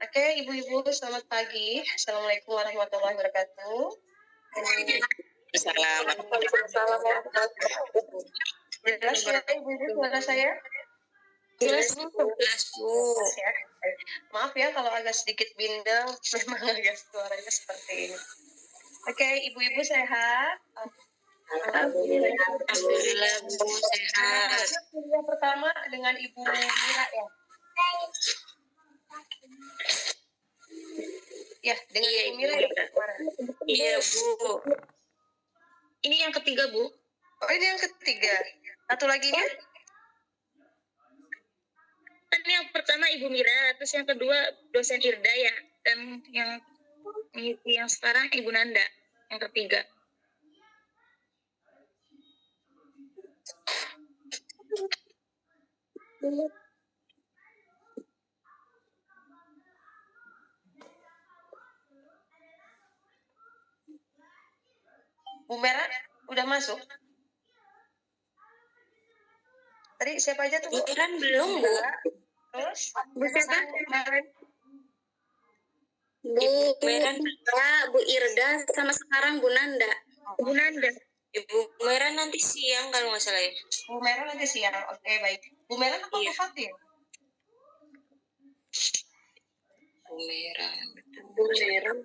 Oke, ibu-ibu, selamat pagi. Assalamualaikum warahmatullahi wabarakatuh. Assalamualaikum. Waalaikumsalam warahmatullahi wabarakatuh. Jelas ya ibu-ibu suara saya? Jelas Bu. Jelas ya. Maaf ya kalau agak sedikit bindeng, memang agak suaranya seperti ini. Oke, ibu-ibu sehat? Alhamdulillah Bu, sehat. Yang pertama dengan Ibu Mira ya? Ya, dengan Iya, Ibu Mira ya kemarin? Iya Bu. Ini yang ketiga Bu. Oh, ini yang ketiga. Satu lagi nya? Kan yang pertama Ibu Mira, terus yang kedua dosen Irda ya, dan yang sekarang Ibu Nanda, yang ketiga. Bu Mira udah masuk? Tadi siapa aja tuh Bu? Kan belum Bu. Terus? Bu siapa? Kemarin? Bu Meran, Bu Irda, sama sekarang Bu Nanda. Bu Nanda. Ibu Meran nanti siang kalau nggak salah ya. Bu Mira nanti siang. Oke, baik. Bu Mira apa Iya. Bu Fatin? Bu Meran. Bu Meran.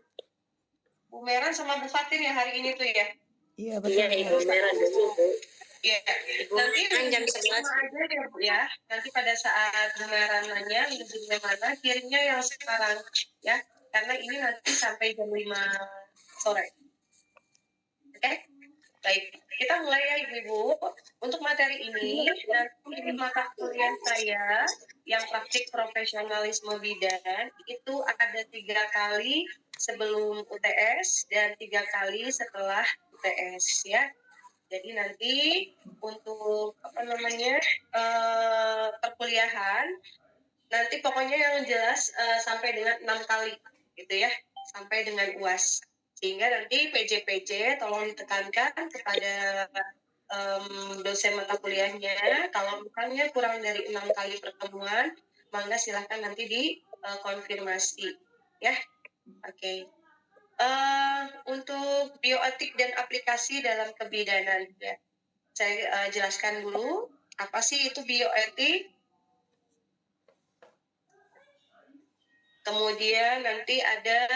Bu Mira sama Bu Fatin ya hari ini tuh ya? Iya betul. Iya, Ibu Meran dulu Bu. Iya. Ibu Nanti Meran jam 11. sama aja ya Bu ya. Nanti pada saat Bu Mira nanya lebih mana, kirimnya yang sekarang ya. Karena ini nanti sampai jam 5 sore. Oke? Baik, kita mulai ya Ibu-Ibu. Untuk materi ini, nanti mata kuliah saya yang praktik profesionalisme bidan itu ada 3 kali sebelum UTS dan 3 kali setelah UTS ya. Jadi nanti untuk perkuliahan nanti pokoknya yang jelas sampai dengan 6 kali gitu ya, sampai dengan UAS. Sehingga nanti PJ tolong ditekankan kepada dosen mata kuliahnya, kalau misalnya kurang dari 6 kali pertemuan, maka silahkan nanti dikonfirmasi ya. Oke. Untuk bioetik dan aplikasi dalam kebidanan ya. Saya jelaskan dulu apa sih itu bioetik. Kemudian nanti ada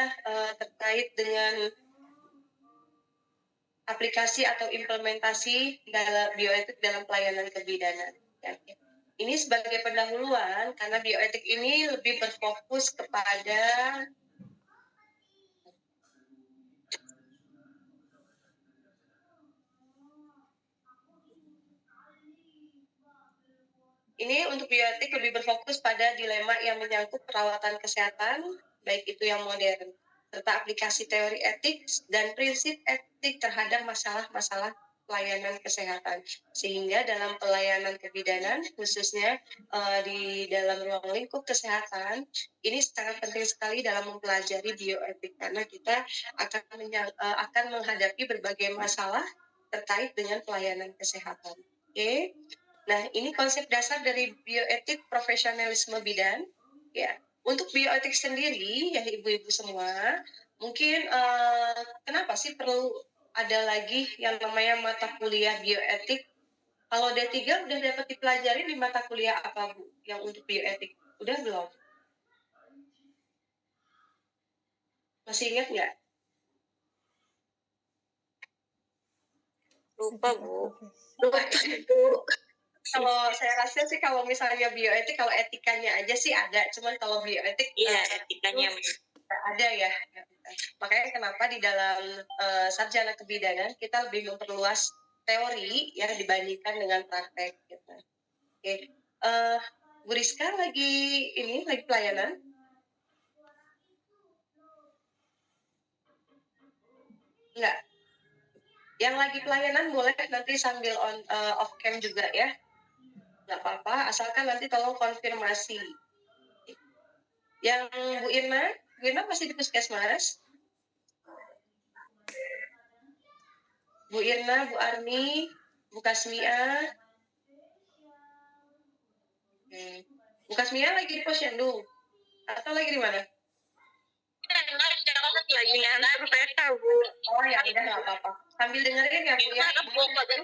terkait dengan aplikasi atau implementasi dalam bioetik dalam pelayanan kebidanan. Ya. Ini sebagai pendahuluan karena bioetik ini lebih berfokus kepada untuk bioetik lebih berfokus pada dilema yang menyangkut perawatan kesehatan, baik itu yang modern, serta aplikasi teori etik dan prinsip etik terhadap masalah-masalah pelayanan kesehatan. Sehingga dalam pelayanan kebidanan, khususnya di dalam ruang lingkup kesehatan, ini sangat penting sekali dalam mempelajari bioetik karena kita akan menghadapi berbagai masalah terkait dengan pelayanan kesehatan. Oke. Nah, ini konsep dasar dari bioetik profesionalisme bidan. Ya, untuk bioetik sendiri, ya ibu-ibu semua, mungkin kenapa sih perlu ada lagi yang namanya mata kuliah bioetik? Kalau D3 udah dapat dipelajari di mata kuliah apa Bu? Yang untuk bioetik udah belum? Masih ingat nggak? Lupa Bu. Kalau saya rasa sih kalau misalnya bioetik, kalau etikanya aja sih ada, cuman kalau bioetik etikanya ada ya. Makanya kenapa di dalam sarjana kebidanan kita lebih memperluas teori ya dibandingkan dengan praktek gitu. Oke. Bu Rizka lagi pelayanan? Enggak. Yang lagi pelayanan boleh nanti sambil off cam juga ya. Nggak apa-apa, asalkan nanti tolong konfirmasi. Yang Bu Irna masih di puskesmas? Bu Irna, Bu Arni, Bu Kasmia. Bu Kasmia lagi di posyandu. Atau lagi di mana? Lagi ngantar peta, Bu. Oh ya udah nggak apa-apa. Sambil dengerin ya Bu ya.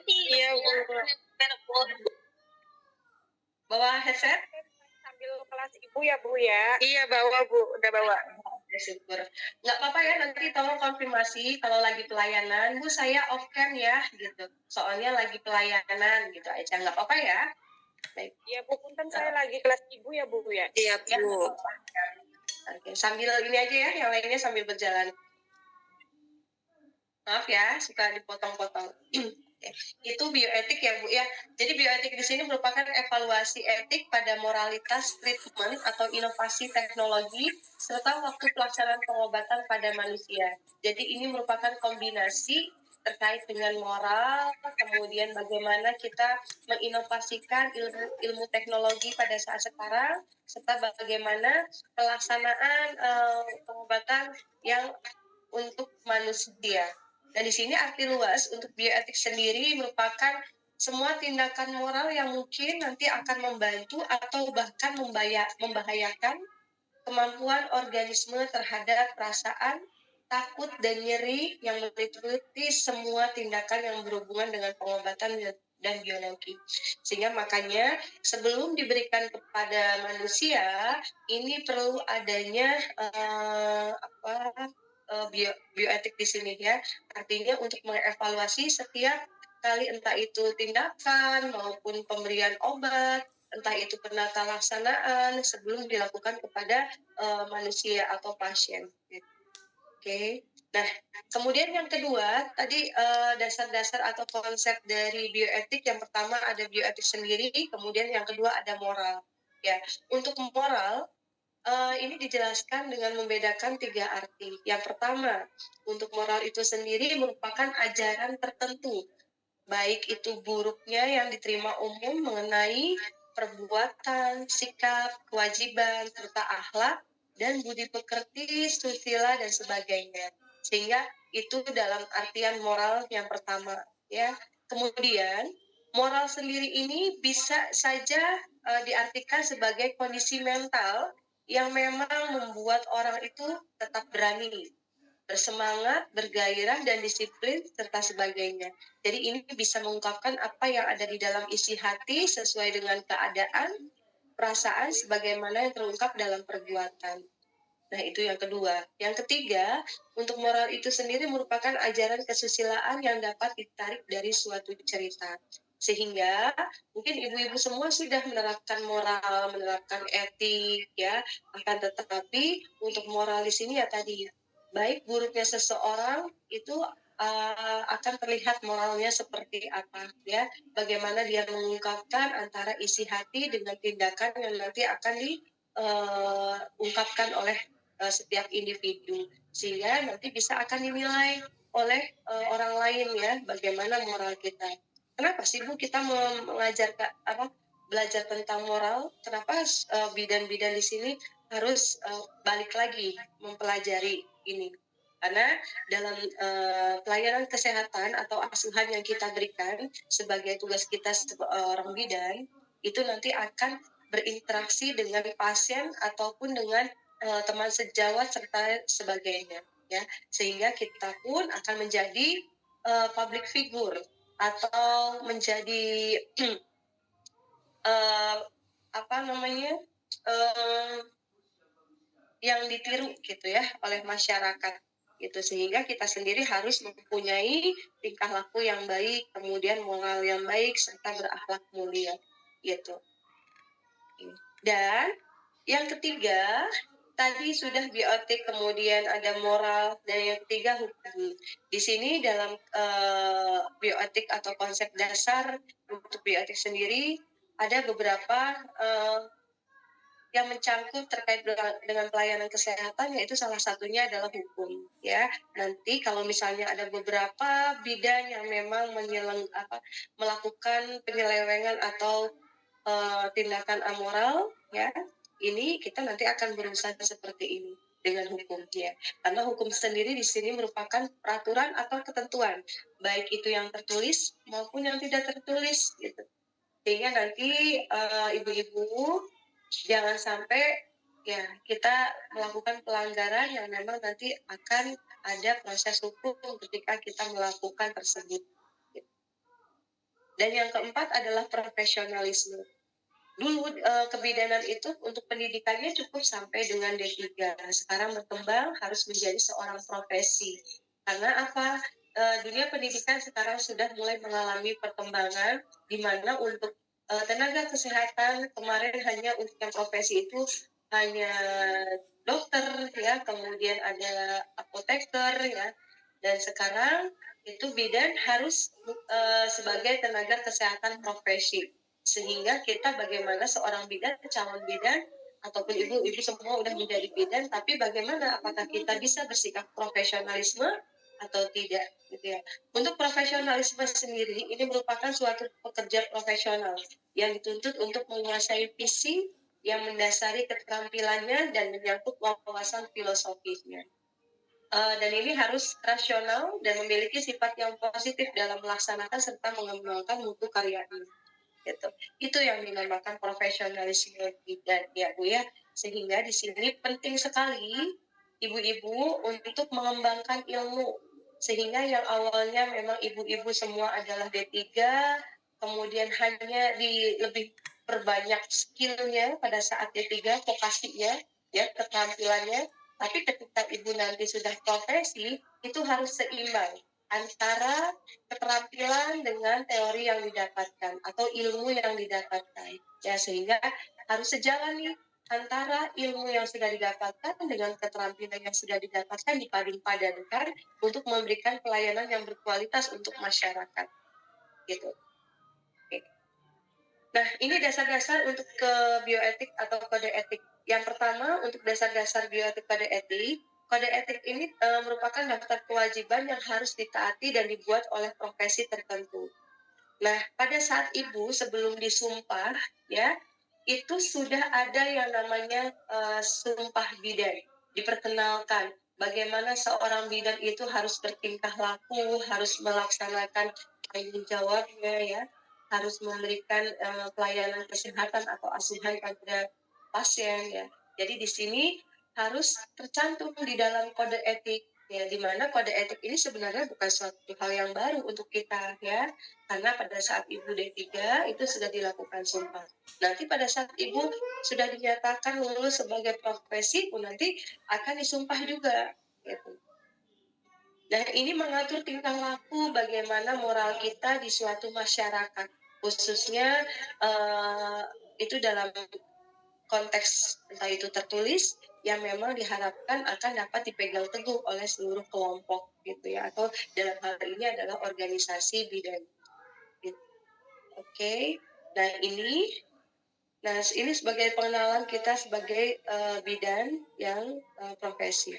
Iya, Bu. Bawa headset? Sambil kelas Ibu ya, Bu ya? Iya, bawa, Bu. Udah bawa. Ya, syukur. Nggak apa-apa ya, nanti tolong konfirmasi kalau lagi pelayanan, Bu saya off cam ya, gitu. Soalnya lagi pelayanan gitu aja, nggak apa-apa ya. Baik. Iya, Bu. Punten saya lagi kelas Ibu ya, Bu ya? Iya, Ya, Bu. nggak apa-apa. Oke, sambil ini aja ya, yang lainnya sambil berjalan. Maaf ya, suka dipotong-potong. Itu bioetik ya Bu ya. Jadi bioetik di sini merupakan evaluasi etik pada moralitas treatment atau inovasi teknologi serta waktu pelaksanaan pengobatan pada manusia. Jadi ini merupakan kombinasi terkait dengan moral, kemudian bagaimana kita menginovasikan ilmu teknologi pada saat sekarang, serta bagaimana pelaksanaan pengobatan yang untuk manusia. Dan di sini arti luas untuk bioetik sendiri merupakan semua tindakan moral yang mungkin nanti akan membantu atau bahkan membahayakan kemampuan organisme terhadap perasaan, takut, dan nyeri yang meliputi semua tindakan yang berhubungan dengan pengobatan dan biologi. Sehingga makanya sebelum diberikan kepada manusia, ini perlu adanya bioetik di sini ya. Artinya untuk mengevaluasi setiap kali entah itu tindakan maupun pemberian obat, entah itu penata laksanaan sebelum dilakukan kepada manusia atau pasien. Oke. Nah, kemudian yang kedua, tadi dasar-dasar atau konsep dari bioetik yang pertama ada bioetik sendiri, kemudian yang kedua ada moral. Ya, untuk moral ini dijelaskan dengan membedakan 3 arti. Yang pertama, untuk moral itu sendiri merupakan ajaran tertentu, baik itu buruknya yang diterima umum mengenai perbuatan, sikap, kewajiban, serta akhlak, dan budi pekerti, susila, dan sebagainya. Sehingga itu dalam artian moral yang pertama. Ya. Kemudian, moral sendiri ini bisa saja diartikan sebagai kondisi mental yang memang membuat orang itu tetap berani, bersemangat, bergairah, dan disiplin, serta sebagainya. Jadi ini bisa mengungkapkan apa yang ada di dalam isi hati sesuai dengan keadaan, perasaan, sebagaimana yang terungkap dalam perbuatan. Nah, itu yang kedua. Yang ketiga, untuk moral itu sendiri merupakan ajaran kesusilaan yang dapat ditarik dari suatu cerita. Sehingga mungkin ibu-ibu semua sudah menerapkan moral, menerapkan etik, ya. Akan tetapi untuk moral di sini ya tadi, baik buruknya seseorang itu akan terlihat moralnya seperti apa, ya. Bagaimana dia mengungkapkan antara isi hati dengan tindakan yang nanti akan diungkapkan oleh setiap individu, sehingga nanti bisa akan dinilai oleh orang lain ya bagaimana moral kita. Kenapa sih Bu kita mengajarkan belajar tentang moral? Kenapa bidan-bidan di sini harus balik lagi mempelajari ini? Karena dalam pelayanan kesehatan atau asuhan yang kita berikan sebagai tugas kita seorang bidan itu nanti akan berinteraksi dengan pasien ataupun dengan teman sejawat serta sebagainya ya, sehingga kita pun akan menjadi public figure atau menjadi apa namanya yang ditiru gitu ya oleh masyarakat gitu, sehingga kita sendiri harus mempunyai tingkah laku yang baik, kemudian moral yang baik serta berakhlak mulia gitu. Dan yang ketiga tadi sudah bioetik, kemudian ada moral, dan yang ketiga hukum. Di sini dalam bioetik atau konsep dasar untuk bioetik sendiri ada beberapa yang mencangkut terkait dengan pelayanan kesehatan, yaitu salah satunya adalah hukum. Ya, nanti kalau misalnya ada beberapa bidan yang memang melakukan penyelewengan atau tindakan amoral, ya, ini kita nanti akan berusaha seperti ini dengan hukumnya. Karena hukum sendiri di sini merupakan peraturan atau ketentuan, baik itu yang tertulis maupun yang tidak tertulis, gitu. Sehingga nanti ibu-ibu jangan sampai ya kita melakukan pelanggaran yang memang nanti akan ada proses hukum ketika kita melakukan tersebut. Dan yang keempat adalah profesionalisme. Dulu kebidanan itu untuk pendidikannya cukup sampai dengan D3. Sekarang berkembang harus menjadi seorang profesi. Karena apa? Dunia pendidikan sekarang sudah mulai mengalami perkembangan di mana untuk tenaga kesehatan kemarin hanya untuk yang profesi itu hanya dokter ya, kemudian ada apoteker ya. Dan sekarang itu bidan harus sebagai tenaga kesehatan profesi, sehingga kita bagaimana seorang bidan, calon bidan ataupun ibu-ibu semua udah menjadi bidan, tapi bagaimana apakah kita bisa bersikap profesionalisme atau tidak gitu ya. Untuk profesionalisme sendiri ini merupakan suatu pekerja profesional yang dituntut untuk menguasai visi yang mendasari keterampilannya dan menyangkut wawasan filosofisnya. Dan ini harus rasional dan memiliki sifat yang positif dalam melaksanakan serta mengembangkan mutu karyanya. Gitu. Itu yang dinamakan profesionalisme bidan ya Bu ya. Sehingga di sini penting sekali ibu-ibu untuk mengembangkan ilmu. Sehingga yang awalnya memang ibu-ibu semua adalah D3, kemudian hanya lebih perbanyak skillnya pada saat D3, vokasinya, ya keterampilannya. Tapi ketika ibu nanti sudah profesi, itu harus seimbang antara keterampilan dengan teori yang didapatkan atau ilmu yang didapatkan. Ya, sehingga harus sejalan nih antara ilmu yang sudah didapatkan dengan keterampilan yang sudah didapatkan dipadu-padankan untuk memberikan pelayanan yang berkualitas untuk masyarakat. Gitu. Oke. Nah, ini dasar-dasar untuk ke bioetik atau kode etik. Yang pertama, untuk dasar-dasar bioetik kode etik. Kode etik ini merupakan daftar kewajiban yang harus ditaati dan dibuat oleh profesi tertentu. Nah, pada saat ibu sebelum disumpah, ya, itu sudah ada yang namanya sumpah bidan. Diperkenalkan bagaimana seorang bidan itu harus bertingkah laku, harus melaksanakan tanggung jawabnya, ya, harus memberikan pelayanan kesehatan atau asuhan pada pasien, ya. Jadi di sini harus tercantum di dalam kode etik, ya, di mana kode etik ini sebenarnya bukan suatu hal yang baru untuk kita, ya, karena pada saat ibu D3 itu sudah dilakukan sumpah. Nanti pada saat ibu sudah dinyatakan lulus sebagai profesi, nanti akan disumpah juga, gitu. Dan ini mengatur tingkah laku bagaimana moral kita di suatu masyarakat, khususnya itu dalam konteks entah itu tertulis yang memang diharapkan akan dapat dipegang teguh oleh seluruh kelompok gitu ya, atau dalam hal ini adalah organisasi bidan. Gitu. Oke. Nah ini sebagai pengenalan kita sebagai bidan yang profesi.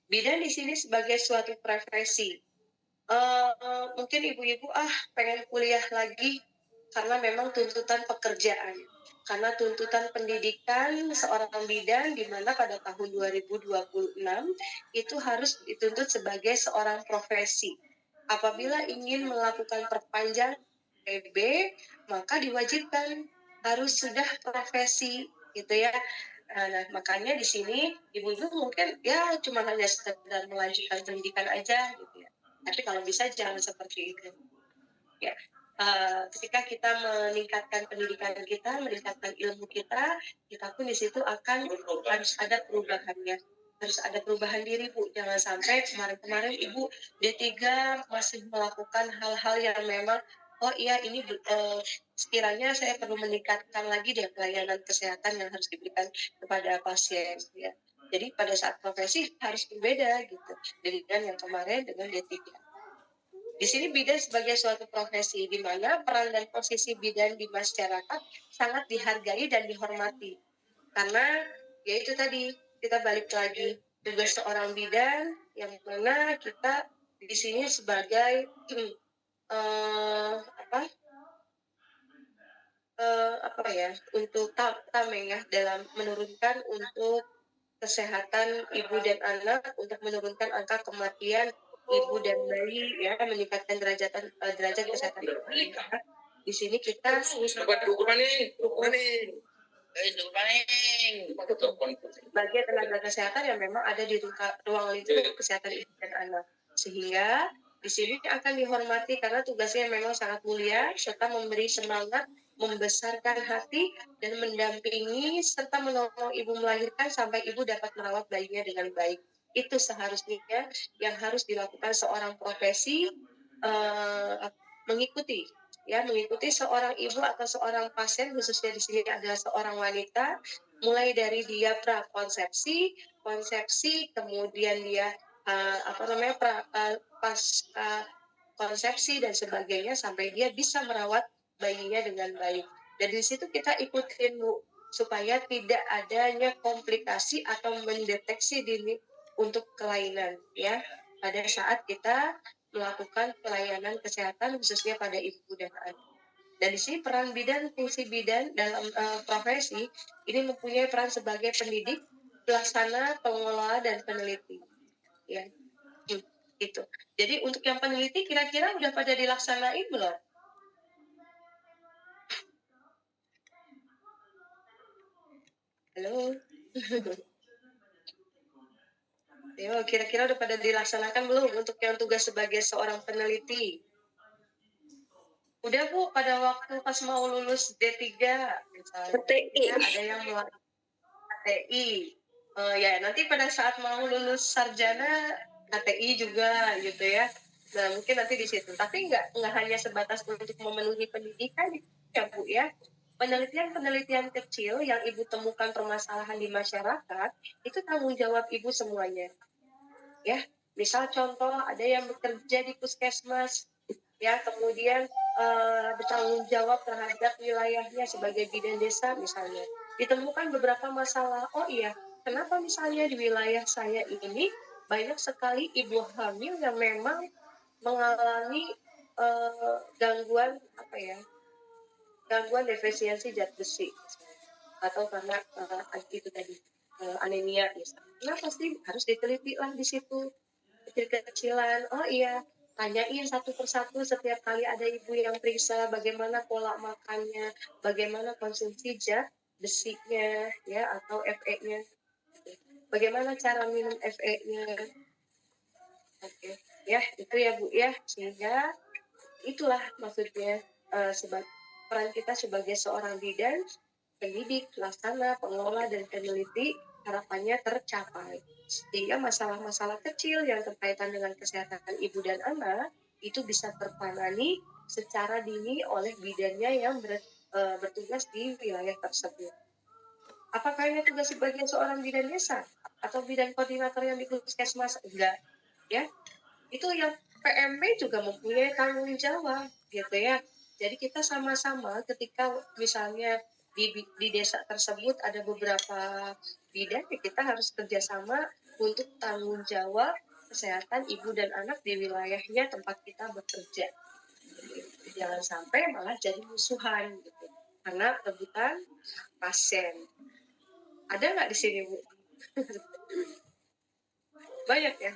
Bidan di sini sebagai suatu profesi. Mungkin ibu-ibu pengen kuliah lagi karena memang tuntutan pekerjaan, karena tuntutan pendidikan seorang bidan di mana pada tahun 2026 itu harus dituntut sebagai seorang profesi. Apabila ingin melakukan perpanjangan PB, maka diwajibkan harus sudah profesi gitu ya. Nah, makanya di sini ibu-ibu mungkin ya cuma hanya sekedar melanjutkan pendidikan aja gitu ya. Tapi kalau bisa jangan seperti itu. Ya, ketika kita meningkatkan pendidikan kita, meningkatkan ilmu kita pun di situ harus ada perubahannya. Harus ada perubahan diri, Bu. Jangan sampai kemarin-kemarin Ibu D3 masih melakukan hal-hal yang memang ini sekiranya saya perlu meningkatkan lagi deh pelayanan kesehatan yang harus diberikan kepada pasien ya. Jadi pada saat profesi harus berbeda gitu dengan yang kemarin dengan D3. Di sini bidan sebagai suatu profesi di mana peran dan posisi bidan di masyarakat sangat dihargai dan dihormati. Karena yaitu tadi kita balik lagi tugas seorang bidan yang mana kita di sini sebagai untuk tameng ya dalam menurunkan untuk kesehatan ibu dan anak, untuk menurunkan angka kematian ibu dan bayi ya, meningkatkan derajat kesehatan ibu dan anak. Di sini kita Sebagai tenaga kesehatan yang memang ada di ruang lingkup kesehatan ibu dan anak. Sehingga di sini akan dihormati karena tugasnya memang sangat mulia serta memberi semangat, membesarkan hati dan mendampingi serta menolong ibu melahirkan sampai ibu dapat merawat bayinya dengan baik. Itu seharusnya yang harus dilakukan seorang profesi mengikuti seorang ibu atau seorang pasien, khususnya di sini adalah seorang wanita, mulai dari dia prakonsepsi, konsepsi, kemudian dia pasca konsepsi dan sebagainya sampai dia bisa merawat bayinya dengan baik. Dan di situ kita ikutin Bu, supaya tidak adanya komplikasi atau mendeteksi dini untuk kelainan ya pada saat kita melakukan pelayanan kesehatan khususnya pada ibu dan anak. Dan di sini peran bidan, fungsi bidan dalam profesi ini mempunyai peran sebagai pendidik, pelaksana, pengelola dan peneliti. Ya, itu. Jadi untuk yang peneliti kira-kira udah pada dilaksanain belum? Halo. Yo, kira-kira udah pada dilaksanakan belum untuk yang tugas sebagai seorang peneliti? Udah Bu, pada waktu pas mau lulus D3 misalnya, ya, ada yang mulai KTI. Ya nanti pada saat mau lulus sarjana KTI juga gitu ya. Nah mungkin nanti di situ. Tapi nggak hanya sebatas untuk memenuhi pendidikan ya Bu ya. Penelitian-penelitian kecil yang Ibu temukan permasalahan di masyarakat itu tanggung jawab Ibu semuanya. Ya, misal contoh ada yang bekerja di puskesmas, ya kemudian bertanggung jawab terhadap wilayahnya sebagai bidan desa misalnya. Ditemukan beberapa masalah. Oh iya, kenapa misalnya di wilayah saya ini banyak sekali ibu hamil yang memang mengalami gangguan defisiensi zat besi atau karena itu tadi anemia misalnya. Kenapa sih harus diteliti lah di situ kecil-kecilan. Oh iya, tanyain satu persatu setiap kali ada ibu yang periksa bagaimana pola makannya, bagaimana konsumsi zat besinya ya atau Fe-nya. Bagaimana cara minum Fe-nya. Oke. Ya, itu ya Bu ya. Sehingga itulah maksudnya peran kita sebagai seorang bidan, pendidik, pelaksana, pengelola dan peneliti harapannya tercapai. Sehingga masalah-masalah kecil yang berkaitan dengan kesehatan ibu dan anak itu bisa tertangani secara dini oleh bidannya yang bertugas di wilayah tersebut. Apakah ini tugas sebagai seorang bidan desa atau bidan koordinator yang di puskesmas? Enggak, ya. Itu yang PMB juga mempunyai tanggung jawab, gitu ya. Jadi kita sama-sama ketika misalnya di desa tersebut ada beberapa bidan, ya kita harus kerjasama untuk tanggung jawab kesehatan ibu dan anak di wilayahnya tempat kita bekerja. Jangan sampai malah jadi musuhan, gitu. Karena rebutan pasien. Ada nggak di sini Bu? Banyak ya.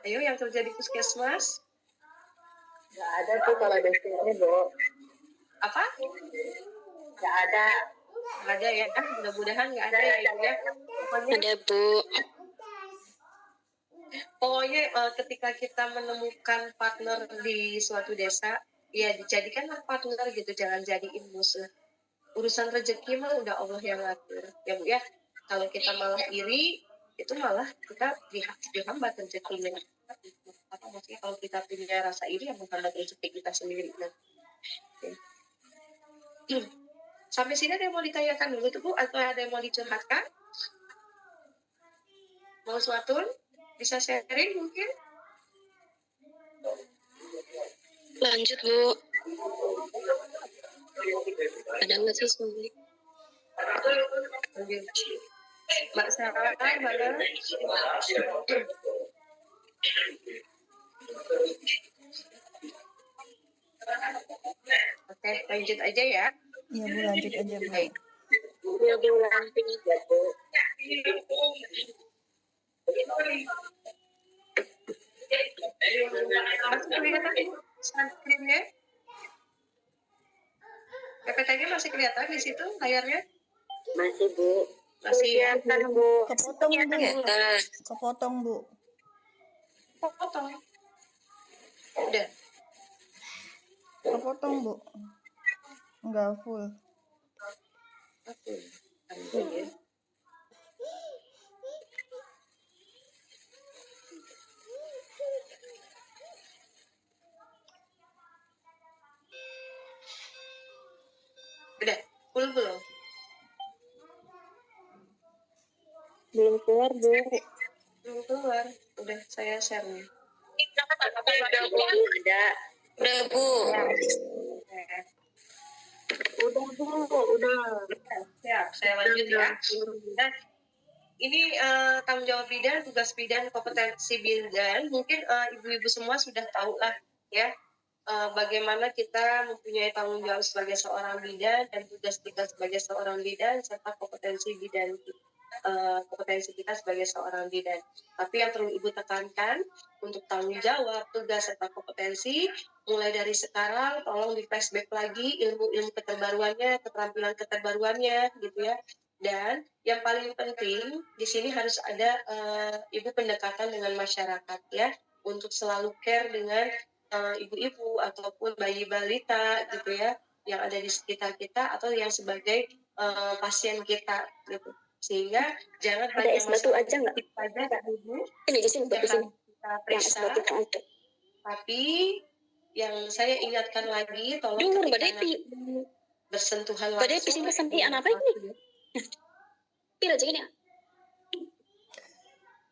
Ayo yang kerja di puskesmas. Nggak ada tuh kalau di sini, Bu. Apa? Nggak ada. Nggak ada ya. Mudah-mudahan nggak ada ya Ibu ya. Pokoknya, Ada Bu. pokoknya ketika kita menemukan partner di suatu desa, ya dijadikanlah partner gitu, jangan jadiin musuh. Urusan rezeki mah udah Allah yang ngatur. Ya Bu ya. Kalau kita malah iri, itu malah kita dihambat rezekinya. Apa maksudnya kalau kita punya rasa iri yang menghambat rezeki kita sendiri. Nah, okay. Sampai sini ada yang mau ditanyakan dulu tuh Bu, atau ada yang mau dicurhatkan? Mau suatun? Bisa sharing mungkin? Lanjut Bu. Ada nggak sih Sumbi? Mbak Sarah, mana? Oke, lanjut aja ya. Iya Bu, lanjut aja Bu. Baik. Ya, Bu, lanjut ya, Bu. Masih kelihatan sunscreen-nya? PPT-nya masih kelihatan di situ layarnya? Masih, Bu. Masih ya? Kelihatan, Bu. Kepotong, Bu. Kelihatan. Kepotong, Bu. Potong. Udah. Kepotong, Bu. Enggak full. Oke. Ambil ya. Udah. Full belum? Belum keluar, Bu. Belum keluar. Udah saya share nih. Udah, Bu. Ada. Udah, Bu. Udah, Bu. Udah. Siap, saya lanjut ya. Nah, ini tanggung jawab bidan, tugas bidan, kompetensi bidan. Mungkin ibu-ibu semua sudah tahu lah ya, bagaimana kita mempunyai tanggung jawab sebagai seorang bidan dan tugas kita sebagai seorang bidan serta kompetensi bidan, kompetensi kita sebagai seorang bidan. Tapi yang perlu ibu tekankan untuk tanggung jawab, tugas serta kompetensi, mulai dari sekarang tolong di flashback lagi ilmu-ilmu keterbaruannya, keterampilan keterbaruannya gitu ya. Dan yang paling penting di sini harus ada ibu pendekatan dengan masyarakat ya, untuk selalu care dengan ibu-ibu ataupun bayi balita gitu ya, yang ada di sekitar kita atau yang sebagai pasien kita gitu. Sehingga jangan Ada hanya es batu masalah aja nggak? fisik saja Kak Ibu Ini di sini, Bu. Di sini. kita Yang es periksa, batu itu ada. tapi yang saya ingatkan lagi, tolong Jujur, ketika Mbak Depi. bersentuhan Mbak Depi, langsung sini sampai anak apa ini? Tidak, jadi ini.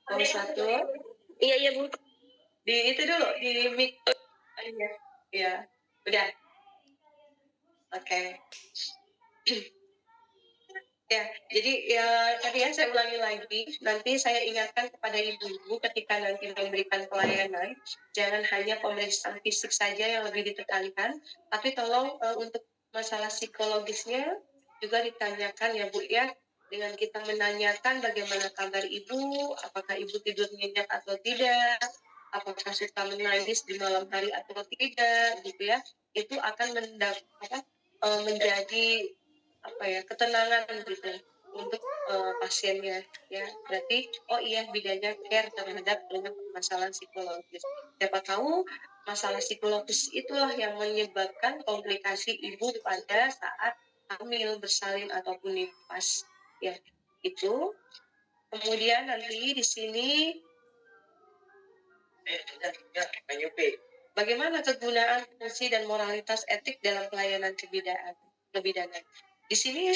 mau satu Iya, iya, Bu. di itu dulu di mic. Iya, udah. Oke. Ya, jadi ya tadi ya saya ulangi lagi, nanti saya ingatkan kepada ibu-ibu ketika nanti memberikan pelayanan, jangan hanya pemeriksaan fisik saja yang lebih ditekankan, tapi tolong untuk masalah psikologisnya juga ditanyakan ya Bu ya, dengan kita menanyakan bagaimana kabar ibu, apakah ibu tidur nyenyak atau tidak, apakah suka menangis di malam hari atau tidak, gitu ya, itu akan menjadi ketenangan gitu untuk pasiennya ya. Berarti oh iya bidannya care terhadap dengan permasalahan psikologis. Siapa tahu masalah psikologis itulah yang menyebabkan komplikasi ibu pada saat hamil, bersalin ataupun nifas ya. Itu kemudian nanti di sini bagaimana kegunaan fungsi dan moralitas etik dalam pelayanan kebidanan. Di sini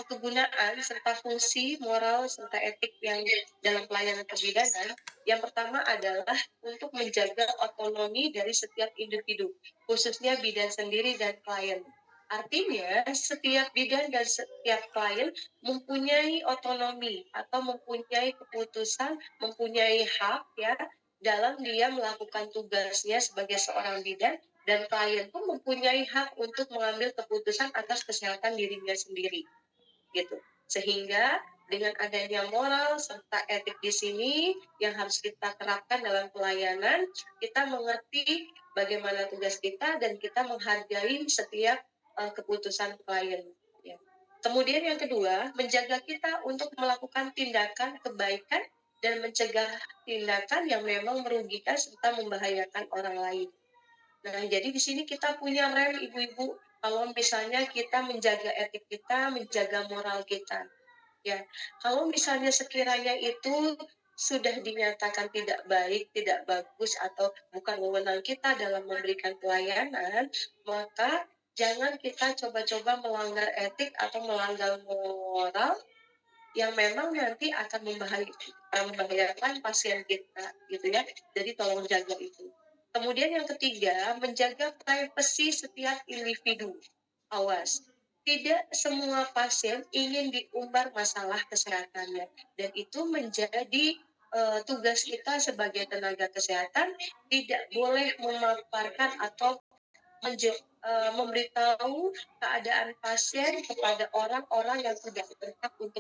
kegunaan serta fungsi moral serta etik yang dalam pelayanan kebidanan, yang pertama adalah untuk menjaga otonomi dari setiap individu, khususnya bidan sendiri dan klien. Artinya setiap bidan dan setiap klien mempunyai otonomi atau mempunyai keputusan, mempunyai hak ya dalam dia melakukan tugasnya sebagai seorang bidan, dan klien pun mempunyai hak untuk mengambil keputusan atas kesehatan dirinya sendiri gitu. Sehingga dengan adanya moral serta etik di sini yang harus kita terapkan dalam pelayanan, kita mengerti bagaimana tugas kita dan kita menghargai setiap keputusan klien ya. Kemudian yang kedua, menjaga kita untuk melakukan tindakan kebaikan dan mencegah tindakan yang memang merugikan serta membahayakan orang lain. Nah, jadi di sini kita punya rem ibu-ibu, kalau misalnya kita menjaga etik kita, menjaga moral kita. Ya, kalau misalnya sekiranya itu sudah dinyatakan tidak baik, tidak bagus, atau bukan wewenang kita dalam memberikan pelayanan, maka jangan kita coba-coba melanggar etik atau melanggar moral yang memang nanti akan membahayakan pasien kita gitu ya. Jadi tolong jaga itu. Kemudian yang ketiga, menjaga privasi setiap individu. Awas, tidak semua pasien ingin diumbar masalah kesehatannya, dan itu menjadi tugas kita sebagai tenaga kesehatan, tidak boleh memaparkan atau memberitahu keadaan pasien kepada orang-orang yang tidak berhak untuk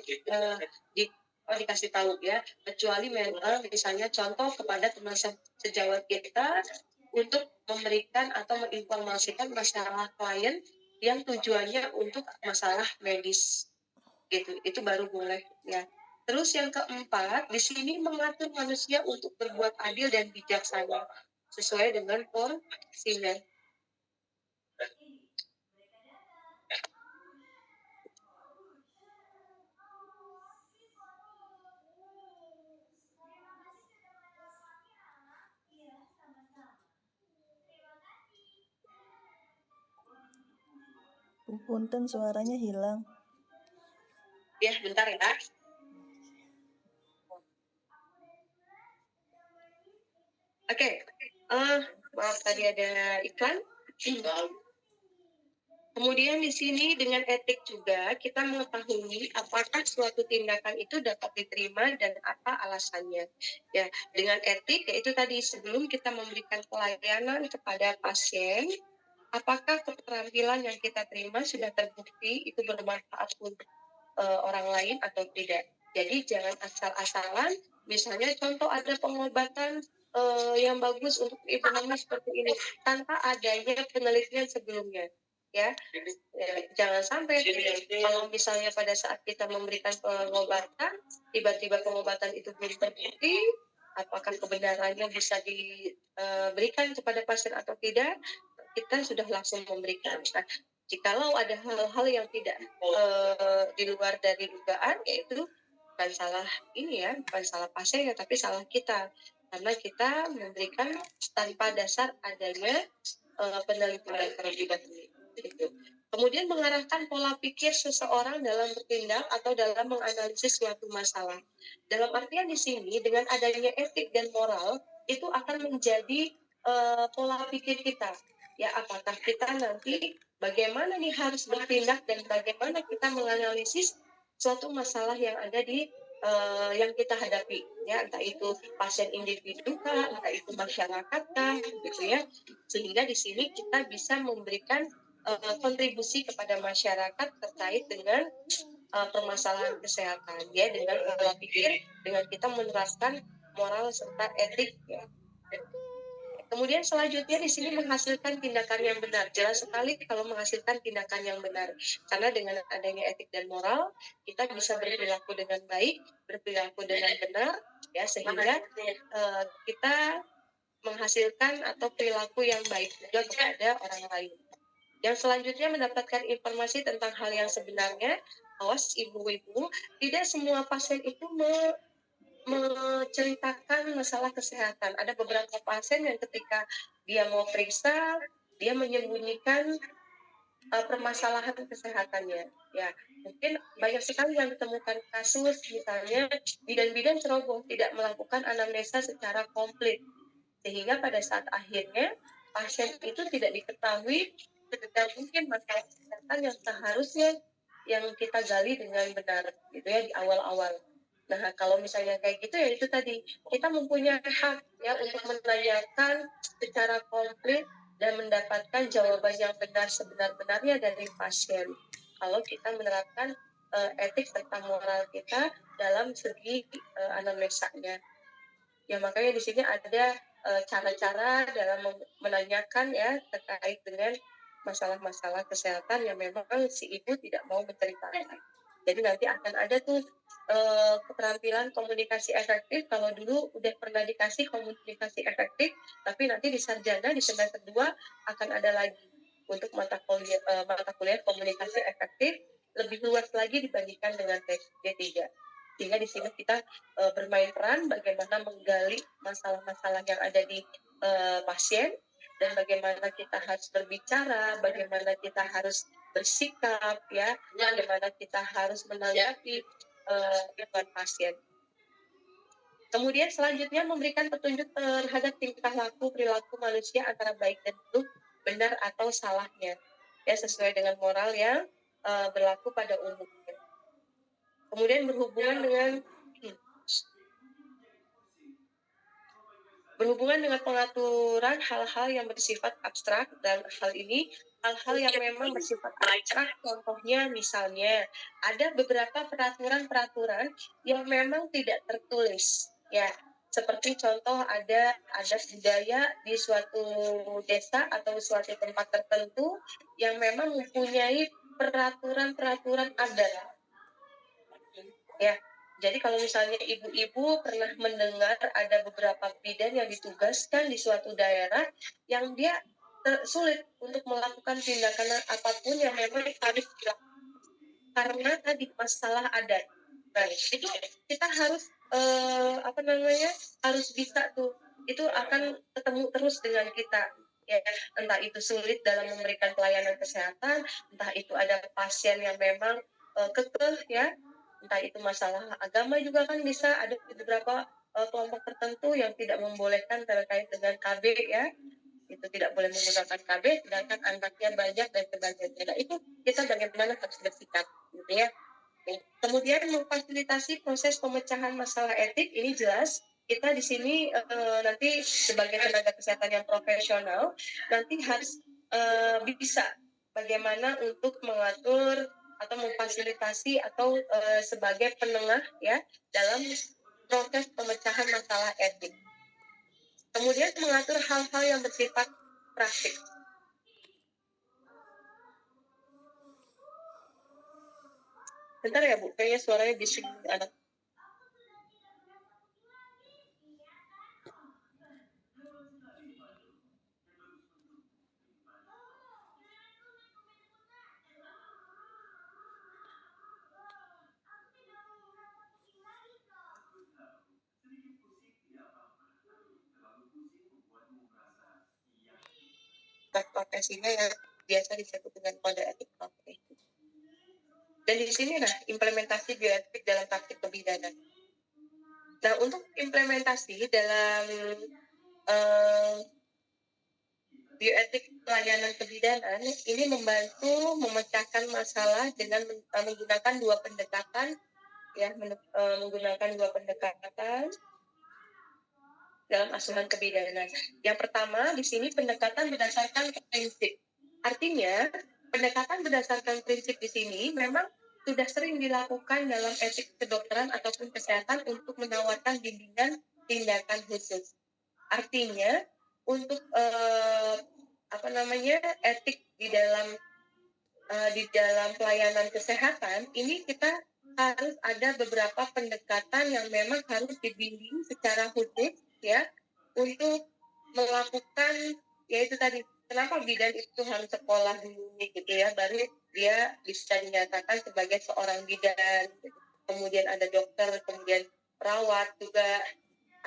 dikasih tahu ya, kecuali memang misalnya contoh kepada teman sejawat kita untuk memberikan atau menginformasikan masalah klien yang tujuannya untuk masalah medis gitu, itu baru boleh ya. Terus yang keempat, di sini mengatur manusia untuk berbuat adil dan bijaksana sesuai dengan porsinya. Punten suaranya hilang. Ya, bentar ya. Oke, maaf tadi ada iklan. Kemudian di sini dengan etik juga kita mengetahui apakah suatu tindakan itu dapat diterima dan apa alasannya. Ya, dengan etik yaitu tadi sebelum kita memberikan pelayanan kepada pasien, apakah keterampilan yang kita terima sudah terbukti itu bermanfaat untuk orang lain atau tidak. Jadi jangan asal-asalan, misalnya contoh ada pengobatan yang bagus untuk ibu hamil seperti ini tanpa adanya penelitian sebelumnya. Ya, jangan sampai kalau misalnya pada saat kita memberikan pengobatan, tiba-tiba pengobatan itu belum terbukti, apakah kebenarannya bisa diberikan kepada pasien atau tidak, kita sudah langsung memberikan. Nah, jikalau ada hal-hal yang tidak di luar dari dugaan, yaitu bukan salah ini ya, bukan salah pasien ya, tapi salah kita. Karena kita memberikan tanpa dasar adanya penelitian terlebih dahulu. Gitu. Kemudian mengarahkan pola pikir seseorang dalam bertindak atau dalam menganalisis suatu masalah. Dalam artian di sini dengan adanya etik dan moral itu akan menjadi pola pikir kita. Ya, apakah kita nanti bagaimana nih harus bertindak dan bagaimana kita menganalisis suatu masalah yang ada di yang kita hadapi, ya, entah itu pasien individu kah, entah itu masyarakat kah, gitu ya. Sehingga di sini kita bisa memberikan kontribusi kepada masyarakat terkait dengan permasalahan kesehatan, ya, dengan pola pikir, dengan kita menerapkan moral serta etik, ya. Kemudian selanjutnya di sini menghasilkan tindakan yang benar. Jelas sekali kalau menghasilkan tindakan yang benar. Karena dengan adanya etik dan moral, kita bisa berperilaku dengan baik, berperilaku dengan benar, ya, sehingga kita menghasilkan atau perilaku yang baik juga kepada orang lain. Yang selanjutnya mendapatkan informasi tentang hal yang sebenarnya. Awas ibu-ibu, tidak semua pasien itu menceritakan masalah kesehatan. Ada beberapa pasien yang ketika dia mau periksa, dia menyembunyikan permasalahan kesehatannya. Ya, mungkin banyak sekali yang ditemukan kasus, misalnya bidan-bidan ceroboh tidak melakukan anamnesa secara komplit, sehingga pada saat akhirnya pasien itu tidak diketahui sedetail mungkin masalah kesehatan yang seharusnya yang kita gali dengan benar, gitu ya, di awal-awal. Nah, kalau misalnya kayak gitu ya itu tadi, kita mempunyai hak ya untuk menanyakan secara komplit dan mendapatkan jawaban yang benar sebenar-benarnya dari pasien. Kalau kita menerapkan etik serta moral kita dalam segi anamnesanya. Ya, makanya di sini ada cara-cara dalam menanyakan ya terkait dengan masalah-masalah kesehatan yang memang si ibu tidak mau menceritakan. Jadi nanti akan ada tuh keterampilan komunikasi efektif. Kalau dulu udah pernah dikasih komunikasi efektif, tapi nanti di sarjana di semester 2 akan ada lagi untuk mata kuliah komunikasi efektif lebih luas lagi dibandingkan dengan D3. Sehingga di sini kita bermain peran bagaimana menggali masalah-masalah yang ada di pasien dan bagaimana kita harus berbicara, bagaimana kita harus bersikap, ya, bagaimana kita harus menanggapi kehidupan pasien. Kemudian selanjutnya memberikan petunjuk terhadap tingkah laku perilaku manusia antara baik dan buruk, benar atau salahnya, ya, sesuai dengan moral yang berlaku pada umumnya. Kemudian berhubungan dengan pengaturan hal-hal yang bersifat abstrak, dan hal-hal yang memang bersifat abstrak, contohnya misalnya ada beberapa peraturan-peraturan yang memang tidak tertulis, ya, Seperti contoh ada adat budaya di suatu desa atau suatu tempat tertentu yang memang mempunyai peraturan-peraturan adat. Ya, jadi kalau misalnya ibu-ibu pernah mendengar ada beberapa bidan yang ditugaskan di suatu daerah yang dia sulit untuk melakukan tindakan apapun yang memang harus dilakukan karena tadi masalah adat. Nah, itu kita harus harus bisa tuh. Itu akan ketemu terus dengan kita. Ya, entah itu sulit dalam memberikan pelayanan kesehatan, entah itu ada pasien yang memang kekeh ya, entah itu masalah agama juga kan bisa ada beberapa kelompok tertentu yang tidak membolehkan terkait dengan KB ya, itu tidak boleh menggunakan KB sedangkan anaknya banyak dan sebagainya. Nah, itu kita bagaimana harus bersikap gitu ya. Kemudian memfasilitasi proses pemecahan masalah etik ini jelas kita di sini nanti sebagai tenaga kesehatan yang profesional nanti harus bisa bagaimana untuk mengatur atau memfasilitasi atau sebagai penengah ya dalam proses pemecahan masalah etik. Kemudian mengatur hal-hal yang bersifat praktik. Bentar ya Bu, kayaknya suaranya bising anak. Profesinya yang biasa disebut dengan kode etik profesi. Dan di sini implementasi bioetik dalam praktik kebidanan. Nah, untuk implementasi dalam bioetik pelayanan kebidanan ini membantu memecahkan masalah dengan menggunakan dua pendekatan ya, menggunakan dua pendekatan dalam asuhan kebidanan. Yang pertama di sini pendekatan berdasarkan prinsip. Artinya pendekatan berdasarkan prinsip di sini memang sudah sering dilakukan dalam etik kedokteran ataupun kesehatan untuk menawarkan bimbingan tindakan khusus. Artinya untuk etik di dalam pelayanan kesehatan ini kita harus ada beberapa pendekatan yang memang harus dibimbing secara khusus ya untuk melakukan yaitu tadi kenapa bidan itu harus sekolah dulu gitu ya baru dia bisa dinyatakan sebagai seorang bidan. Kemudian ada dokter, kemudian perawat juga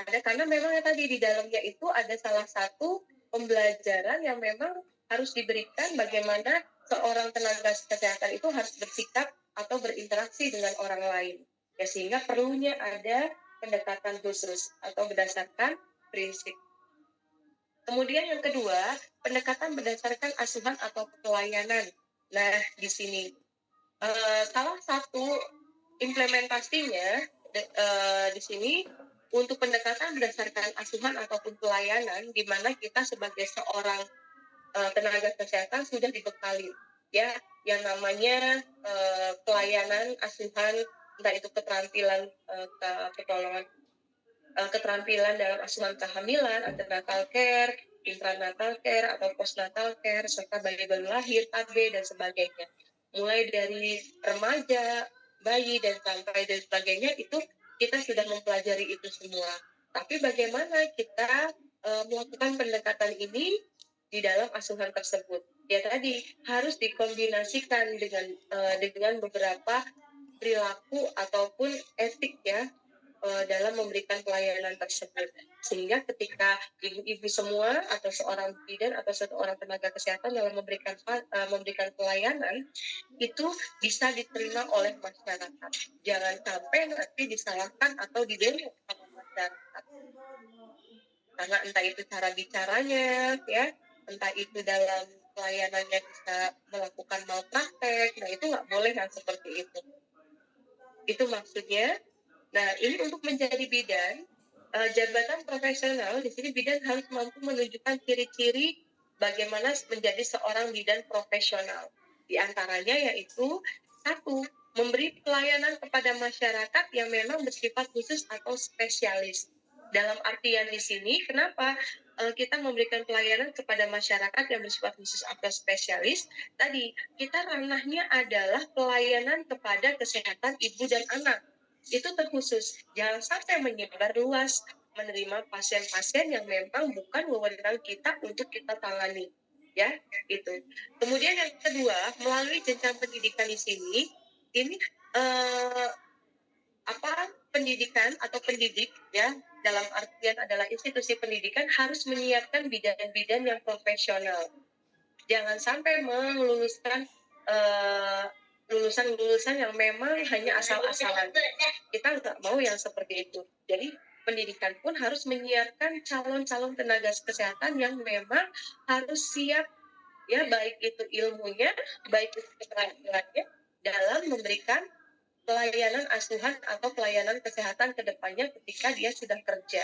ada karena memang tadi di dalamnya itu ada salah satu pembelajaran yang memang harus diberikan bagaimana seorang tenaga kesehatan itu harus bersikap atau berinteraksi dengan orang lain. Ya, sehingga perlunya ada pendekatan khusus atau berdasarkan prinsip. Kemudian yang kedua, pendekatan berdasarkan asuhan atau pelayanan. Nah, di sini salah satu implementasinya di sini untuk pendekatan berdasarkan asuhan ataupun pelayanan, di mana kita sebagai seorang tenaga kesehatan sudah dibekali ya yang namanya pelayanan asuhan, entah itu keterampilan keterampilan dalam asuhan kehamilan, antenatal care, intranatal care atau postnatal care, serta bayi baru lahir, KB dan sebagainya. Mulai dari remaja, bayi dan sampai dan sebagainya itu kita sudah mempelajari itu semua. Tapi bagaimana kita melakukan pendekatan ini di dalam asuhan tersebut? Ya tadi harus dikombinasikan dengan beberapa perilaku ataupun etik ya dalam memberikan pelayanan tersebut. Sehingga ketika ibu-ibu semua atau seorang bidan atau seorang tenaga kesehatan dalam memberikan pelayanan itu bisa diterima oleh masyarakat. Jangan sampai nanti disalahkan atau didemo sama masyarakat. Karena entah itu cara bicaranya, ya, entah itu dalam pelayanannya bisa melakukan malpraktek, nah itu nggak boleh kan seperti itu. Itu maksudnya. Nah, ini untuk menjadi bidan, jabatan profesional di sini bidan harus mampu menunjukkan ciri-ciri bagaimana menjadi seorang bidan profesional. Di antaranya yaitu satu, memberi pelayanan kepada masyarakat yang memang bersifat khusus atau spesialis. Dalam artian di sini, kenapa kita memberikan pelayanan kepada masyarakat yang bersifat khusus atau spesialis? Tadi, kita ranahnya adalah pelayanan kepada kesehatan ibu dan anak. Itu terkhusus. Jangan sampai menyebar luas menerima pasien-pasien yang memang bukan wewenang kita untuk kita tangani. Ya, itu. Kemudian yang kedua, melalui jenjang pendidikan di sini, ini pendidikan atau pendidik ya dalam artian adalah institusi pendidikan harus menyiapkan bidan-bidan yang profesional. Jangan sampai meluluskan lulusan-lulusan yang memang hanya asal-asalan. Kita nggak mau yang seperti itu. Jadi pendidikan pun harus menyiapkan calon-calon tenaga kesehatan yang memang harus siap ya, baik itu ilmunya, baik itu keterampilannya dalam memberikan pelayanan asuhan atau pelayanan kesehatan ke depannya ketika dia sudah kerja.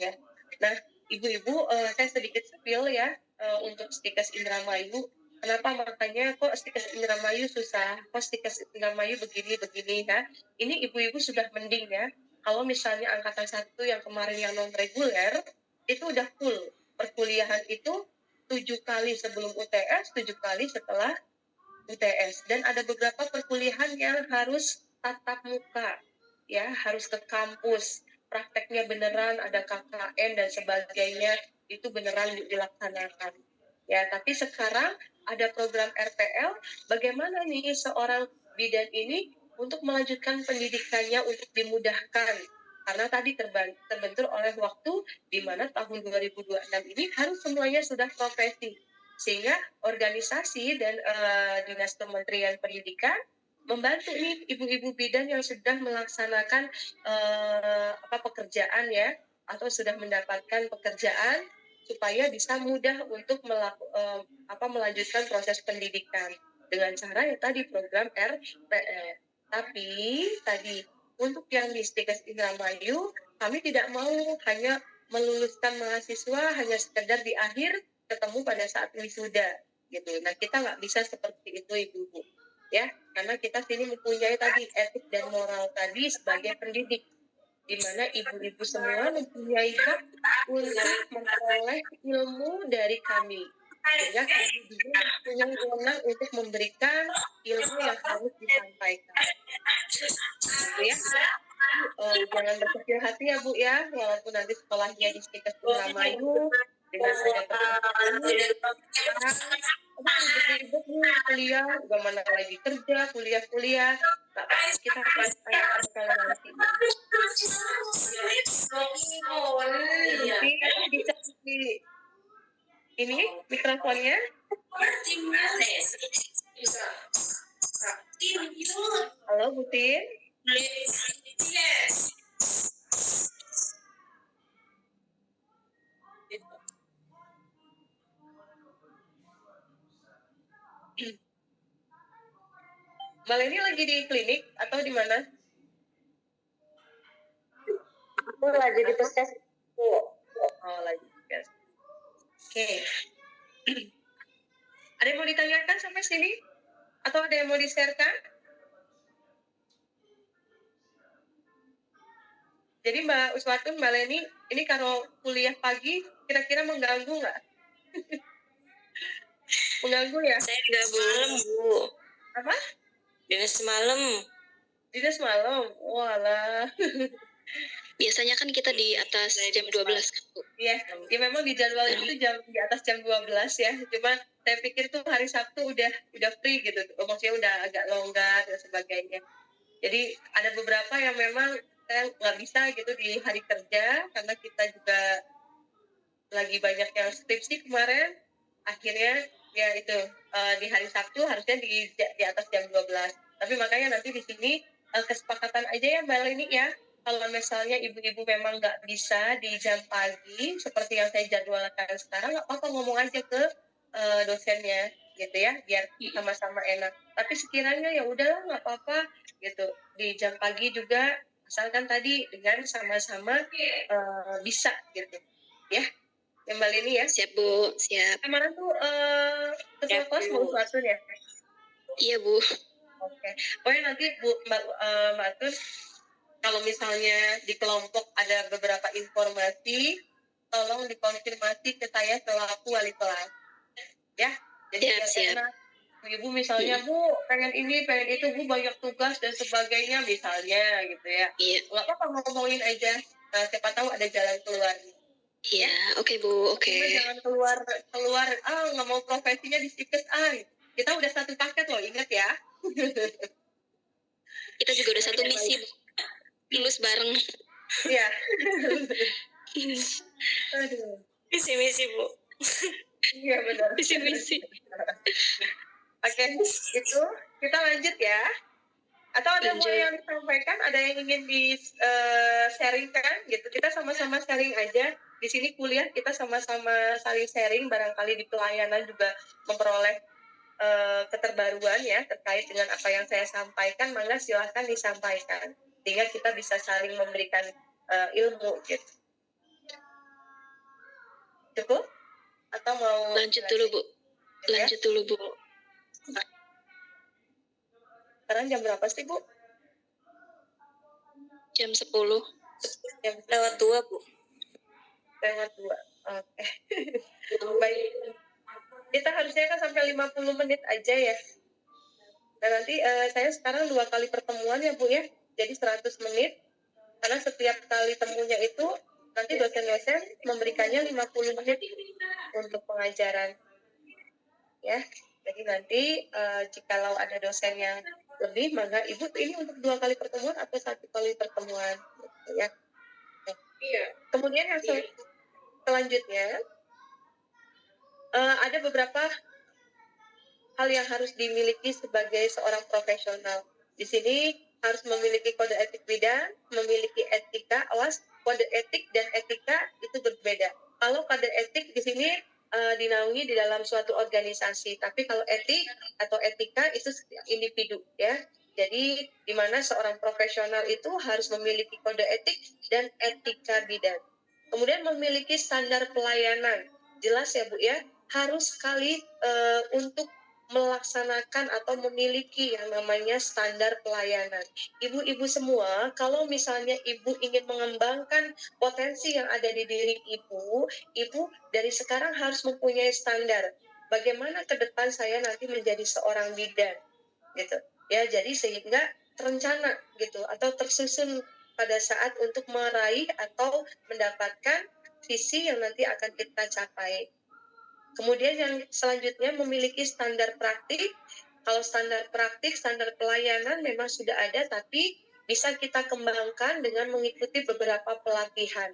Ya. Nah, ibu-ibu, saya sedikit spill ya untuk Stikes Indramayu. Kenapa makanya kok Stikes Indramayu susah? Kok Stikes Indramayu begini ya? Ini ibu-ibu sudah mending ya. Kalau misalnya angkatan 1 yang kemarin yang non reguler itu udah full perkuliahan itu 7 kali sebelum UTS, 7 kali setelah UTS, dan ada beberapa perkuliahan yang harus tatap muka ya, harus ke kampus, prakteknya beneran, ada KKN dan sebagainya, itu beneran dilaksanakan ya. Tapi sekarang ada program RPL, bagaimana nih seorang bidan ini untuk melanjutkan pendidikannya untuk dimudahkan, karena tadi terbentur oleh waktu di mana tahun 2026 ini harus semuanya sudah profesi, sehingga organisasi dan dinas Kementerian Pendidikan membantu nih ibu-ibu bidan yang sudah melaksanakan pekerjaan ya, atau sudah mendapatkan pekerjaan supaya bisa mudah untuk melanjutkan proses pendidikan dengan cara yang tadi program RPL. Tapi tadi untuk yang di Stikes Indramayu, kami tidak mau hanya meluluskan mahasiswa hanya sekedar di akhir ketemu pada saat wisuda gitu. Nah, kita nggak bisa seperti itu ibu-ibu ya, karena kita sini mempunyai tadi etik dan moral tadi sebagai pendidik, di mana ibu-ibu semua mempunyai hak untuk memperoleh ilmu dari kami, sehingga kami juga punya wewenang untuk memberikan ilmu yang harus disampaikan gitu ya. Jangan berkecil hati ya Bu ya, walaupun nanti sekolahnya di Stikes Indramayu dengan ada perkembangan ribet-ribet nih kuliah, udah mana lagi kerja, kuliah, tak apa, kita akan ada nanti. Bisa di ini mikrofonnya. Halo Butin. Maleni lagi di klinik atau di mana? Aku lagi di puskes. Oh, lagi di puskes. Oke. Ada yang mau ditanyakan sampai sini? Atau ada yang mau di-share-kan? Jadi Mbak Uswatun, Mbak Leni, ini kalau kuliah pagi kira-kira mengganggu nggak? Mengganggu ya? Saya nggak malam, Bu. Apa? Dinas malam. Dinas malam? Walah. Biasanya kan kita di atas jam 12 kan, Bu. Iya, ya memang di jadwal itu di atas jam 12 ya. Cuma saya pikir tuh hari Sabtu udah free gitu. Maksudnya udah agak longgar dan sebagainya. Jadi ada beberapa yang memang saya nggak bisa gitu di hari kerja, karena kita juga lagi banyak yang skripsi kemarin. Akhirnya ya itu di hari Sabtu harusnya di atas jam 12. Tapi makanya nanti di sini kesepakatan aja ya Mbak Leni ya. Kalau misalnya ibu-ibu memang nggak bisa di jam pagi seperti yang saya jadwalkan sekarang, nggak apa-apa, ngomong aja ke dosennya gitu ya, biar sama-sama enak. Tapi sekiranya ya udahlah nggak apa-apa gitu di jam pagi juga, asalkan tadi dengan sama-sama bisa gitu ya. Yang Mbak Leni ya. Siap, Bu. Siap. Kemarin tuh ketua kelas mau suatu ya. Iya, Bu. Oke. Pokoknya nanti Mbak Atun Kalau misalnya di kelompok ada beberapa informasi, tolong dikonfirmasi ke saya selaku wali kelas. Ya, jadi Siap, biar siap. enak. Ibu misalnya, Bu, pengen ini, pengen itu, Bu, banyak tugas dan sebagainya misalnya gitu ya. Iya, Nggak apa-apa ngomongin aja. Nah, siapa tahu ada jalan keluar. iya. Oke, Bu. Oke. Cuma jangan keluar, nggak mau profesinya di Stikes, kita udah satu paket loh, ingat ya. Kita juga udah satu Oke, misi, baik. Bu. Lulus bareng. Iya. Aduh. Misi-misi, Bu. Iya benar. Misi-misi. Oke, itu kita lanjut ya. Atau ada mau Lanjut. yang disampaikan, ada yang ingin di sharingkan gitu. Kita sama-sama sharing aja. Di sini kuliah kita sama-sama saling sharing, barangkali di pelayanan juga memperoleh keterbaruan ya terkait dengan apa yang saya sampaikan. Maka silahkan disampaikan sehingga kita bisa saling memberikan ilmu gitu. Cukup? Atau mau Lanjut dulu, Bu. Ya? Lanjut dulu, Bu. Sekarang jam berapa sih, Bu? Jam 10. Jam Lewat 2, Bu. lewat 2. Oke. Baik. Kita harusnya kan sampai 50 menit aja ya. Nah, nanti saya sekarang 2 kali pertemuan ya, Bu ya. Jadi 100 menit. Karena setiap kali temunya itu nanti dosen-dosen memberikannya 50 menit untuk pengajaran. Ya. Jadi nanti jikalau ada dosen yang lebih, maka Ibu ini untuk 2 kali pertemuan atau 1 kali pertemuan gitu ya. Iya. Kemudian yang selanjutnya ada beberapa hal yang harus dimiliki sebagai seorang profesional. Di sini harus memiliki kode etik bidang, memiliki etika. Awas, kode etik dan etika itu berbeda. Kalau kode etik di sini dinaungi di dalam suatu organisasi, tapi kalau etik atau etika itu individu ya. Jadi di mana seorang profesional itu harus memiliki kode etik dan etika bidang. Kemudian memiliki standar pelayanan. Jelas ya Bu ya, harus sekali untuk melaksanakan atau memiliki yang namanya standar pelayanan. Ibu-ibu semua, kalau misalnya ibu ingin mengembangkan potensi yang ada di diri ibu dari sekarang harus mempunyai standar. Bagaimana ke depan saya nanti menjadi seorang bidan, gitu. Ya, jadi sehingga terencana gitu atau tersusun pada saat untuk meraih atau mendapatkan visi yang nanti akan kita capai. Kemudian yang selanjutnya memiliki standar praktik. Kalau standar praktik, standar pelayanan memang sudah ada, tapi bisa kita kembangkan dengan mengikuti beberapa pelatihan.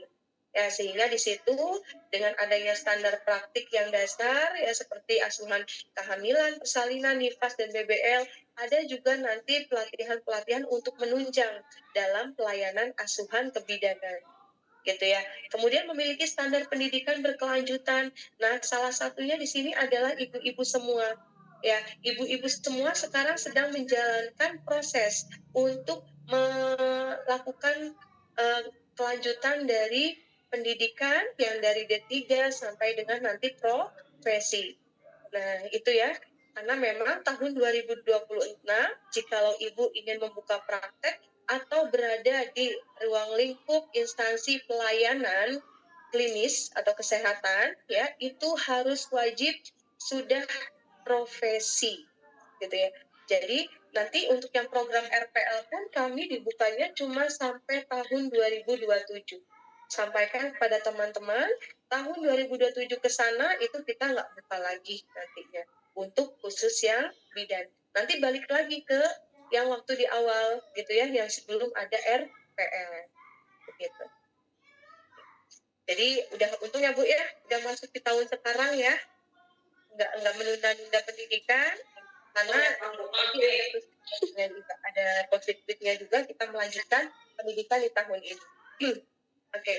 Ya, sehingga di situ dengan adanya standar praktik yang dasar, ya seperti asuhan kehamilan, persalinan, nifas, dan BBL, ada juga nanti pelatihan-pelatihan untuk menunjang dalam pelayanan asuhan kebidanan. Gitu ya. Kemudian memiliki standar pendidikan berkelanjutan. Nah, salah satunya di sini adalah ibu-ibu semua. Ya, ibu-ibu semua sekarang sedang menjalankan proses untuk melakukan kelanjutan dari pendidikan yang dari D3 sampai dengan nanti profesi. Nah, itu ya. Karena memang tahun 2026, jikalau ibu ingin membuka praktek atau berada di ruang lingkup instansi pelayanan klinis atau kesehatan, ya, itu harus wajib sudah profesi, gitu ya. Jadi nanti untuk yang program RPL pun kami dibukanya cuma sampai tahun 2027. Sampaikan kepada teman-teman, tahun 2027 ke sana itu kita nggak buka lagi nantinya untuk khusus yang bidan. Nanti balik lagi ke yang waktu di awal gitu ya, yang sebelum ada RPL gitu. Jadi udah untung ya Bu ya, udah masuk di tahun sekarang ya, nggak menunda-nunda pendidikan karena ada COVID-nya juga kita melanjutkan pendidikan di tahun ini. Oke.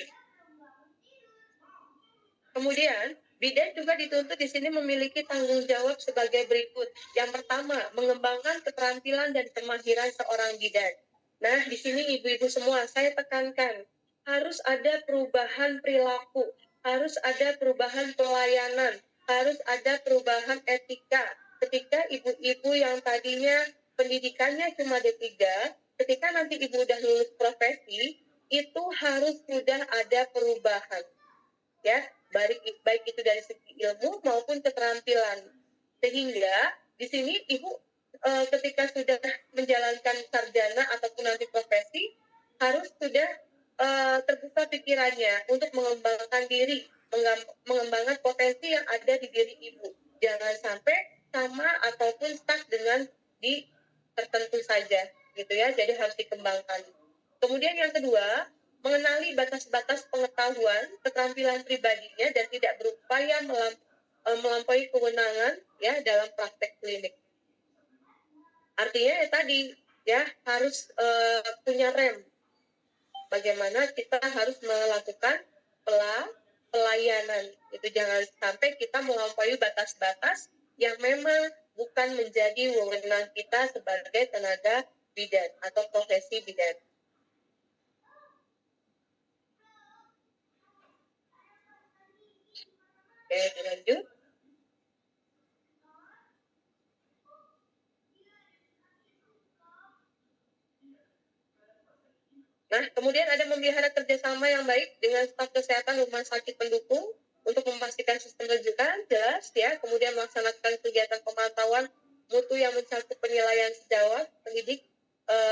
Kemudian, bidan juga dituntut di sini memiliki tanggung jawab sebagai berikut. Yang pertama, mengembangkan keterampilan dan kemahiran seorang bidan. Nah, di sini ibu-ibu semua, saya tekankan, harus ada perubahan perilaku, harus ada perubahan pelayanan, harus ada perubahan etika. Ketika ibu-ibu yang tadinya pendidikannya cuma D3, ketika nanti ibu udah lulus profesi, itu harus sudah ada perubahan, ya, baik itu dari segi ilmu maupun keterampilan. Sehingga di sini ibu ketika sudah menjalankan sarjana ataupun nanti profesi, harus sudah terbuka pikirannya untuk mengembangkan diri, mengembangkan potensi yang ada di diri ibu. Jangan sampai sama ataupun stuck dengan di tertentu saja, gitu ya. Jadi harus dikembangkan. Kemudian yang kedua, mengenali batas-batas pengetahuan, keterampilan pribadinya dan tidak berupaya melampaui kewenangan ya dalam praktek klinik. Artinya ya tadi ya harus punya rem. Bagaimana kita harus melakukan pelayanan. Itu jangan sampai kita melampaui batas-batas yang memang bukan menjadi wewenang kita sebagai tenaga bidan atau profesi bidan. Oke, lanjut. Nah, kemudian ada memelihara kerjasama yang baik dengan staf kesehatan rumah sakit pendukung untuk memastikan sistem rujukan jelas ya. Kemudian melaksanakan kegiatan pemantauan mutu yang mencakup penilaian sejawat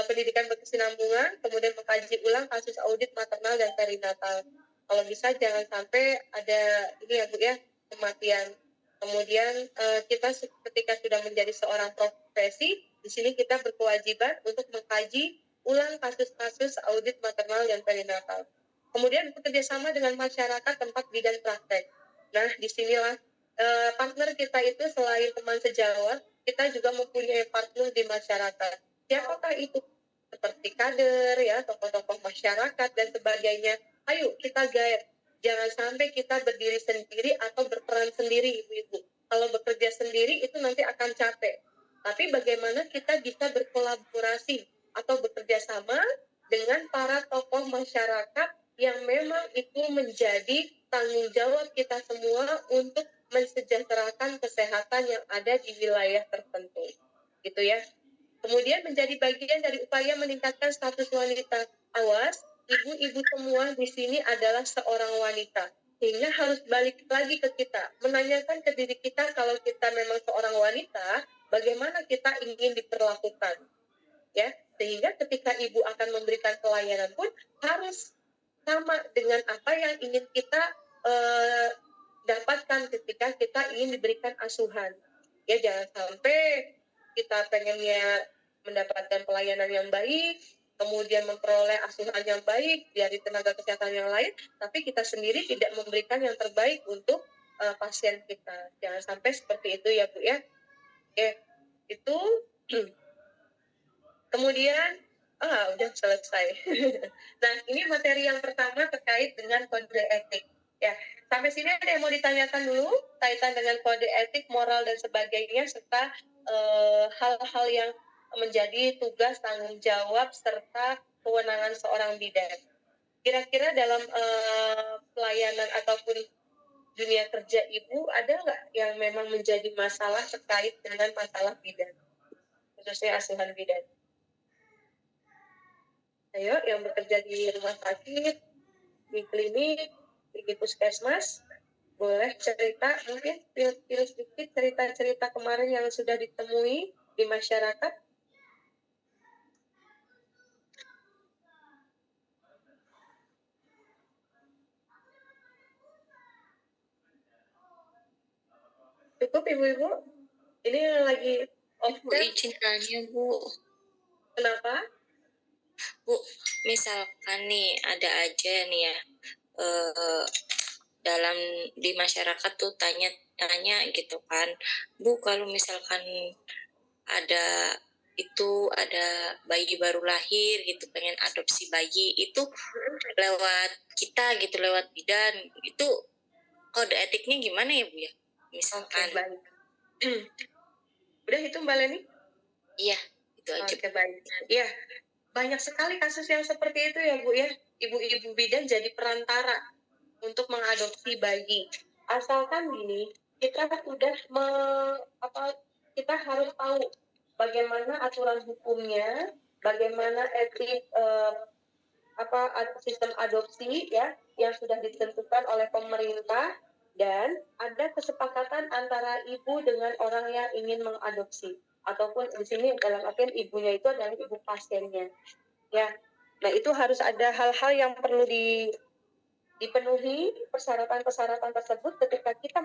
pendidikan berkesinambungan, kemudian mengkaji ulang kasus audit maternal dan perinatal. Kalau bisa jangan sampai ada ini ya Bu ya, kematian. Kemudian kita ketika sudah menjadi seorang profesi, di sini kita berkewajiban untuk mengkaji ulang kasus-kasus audit maternal dan perinatal. Kemudian bekerja sama dengan masyarakat tempat bidan praktek. Nah, disinilah partner kita itu selain teman sejawat, kita juga mempunyai partner di masyarakat. Siapakah itu? Seperti kader, ya, tokoh-tokoh masyarakat dan sebagainya. Ayo kita guide. Jangan sampai kita berdiri sendiri atau berperan sendiri, ibu-ibu. Kalau bekerja sendiri itu nanti akan capek. Tapi bagaimana kita bisa berkolaborasi atau bekerja sama dengan para tokoh masyarakat yang memang itu menjadi tanggung jawab kita semua untuk mensejahterakan kesehatan yang ada di wilayah tertentu. Gitu ya. Kemudian menjadi bagian dari upaya meningkatkan status wanita. Awas, ibu-ibu semua di sini adalah seorang wanita. Sehingga harus balik lagi ke kita, menanyakan ke diri kita kalau kita memang seorang wanita, bagaimana kita ingin diperlakukan. Ya, sehingga ketika ibu akan memberikan pelayanan pun harus sama dengan apa yang ingin kita dapatkan ketika kita ingin diberikan asuhan. Ya, jangan sampai kita pengennya mendapatkan pelayanan yang baik, kemudian memperoleh asuhan yang baik dari tenaga kesehatan yang lain, tapi kita sendiri tidak memberikan yang terbaik untuk pasien kita. Jangan sampai seperti itu ya Bu ya. Oke, itu kemudian udah selesai. Nah, ini materi yang pertama terkait dengan kode etik. Ya, sampai sini ada yang mau ditanyakan dulu kaitan dengan kode etik, moral dan sebagainya serta hal-hal yang menjadi tugas, tanggung jawab serta kewenangan seorang bidan. Kira-kira dalam pelayanan ataupun dunia kerja ibu ada nggak yang memang menjadi masalah terkait dengan masalah bidan, khususnya asuhan bidan? Ayo, yang bekerja di rumah sakit, di klinik, di puskesmas, boleh cerita mungkin spill sedikit cerita-cerita kemarin yang sudah ditemui di masyarakat. Cukup ibu-ibu? Ini yang lagi Bu, izin tanya Bu. Kenapa? Bu, misalkan nih ada aja nih ya dalam di masyarakat tuh tanya gitu kan, Bu, kalau misalkan ada bayi baru lahir gitu, pengen adopsi bayi itu lewat kita gitu, lewat bidan itu, kode etiknya gimana ya Bu ya? Misalkan. Baik. Udah itu Mbak Leni? Iya, itu aja. Oke, baik. Iya, banyak sekali kasus yang seperti itu ya Bu ya. Ibu-ibu bidan jadi perantara untuk mengadopsi bayi. Asalkan gini, kita sudah kita harus tahu bagaimana aturan hukumnya, bagaimana etik sistem adopsi ya yang sudah ditentukan oleh pemerintah, dan ada kesepakatan antara ibu dengan orang yang ingin mengadopsi, ataupun di sini dalam artian ibunya itu adalah ibu pasiennya ya. Nah, itu harus ada hal-hal yang perlu dipenuhi persyaratan-persyaratan tersebut. Ketika kita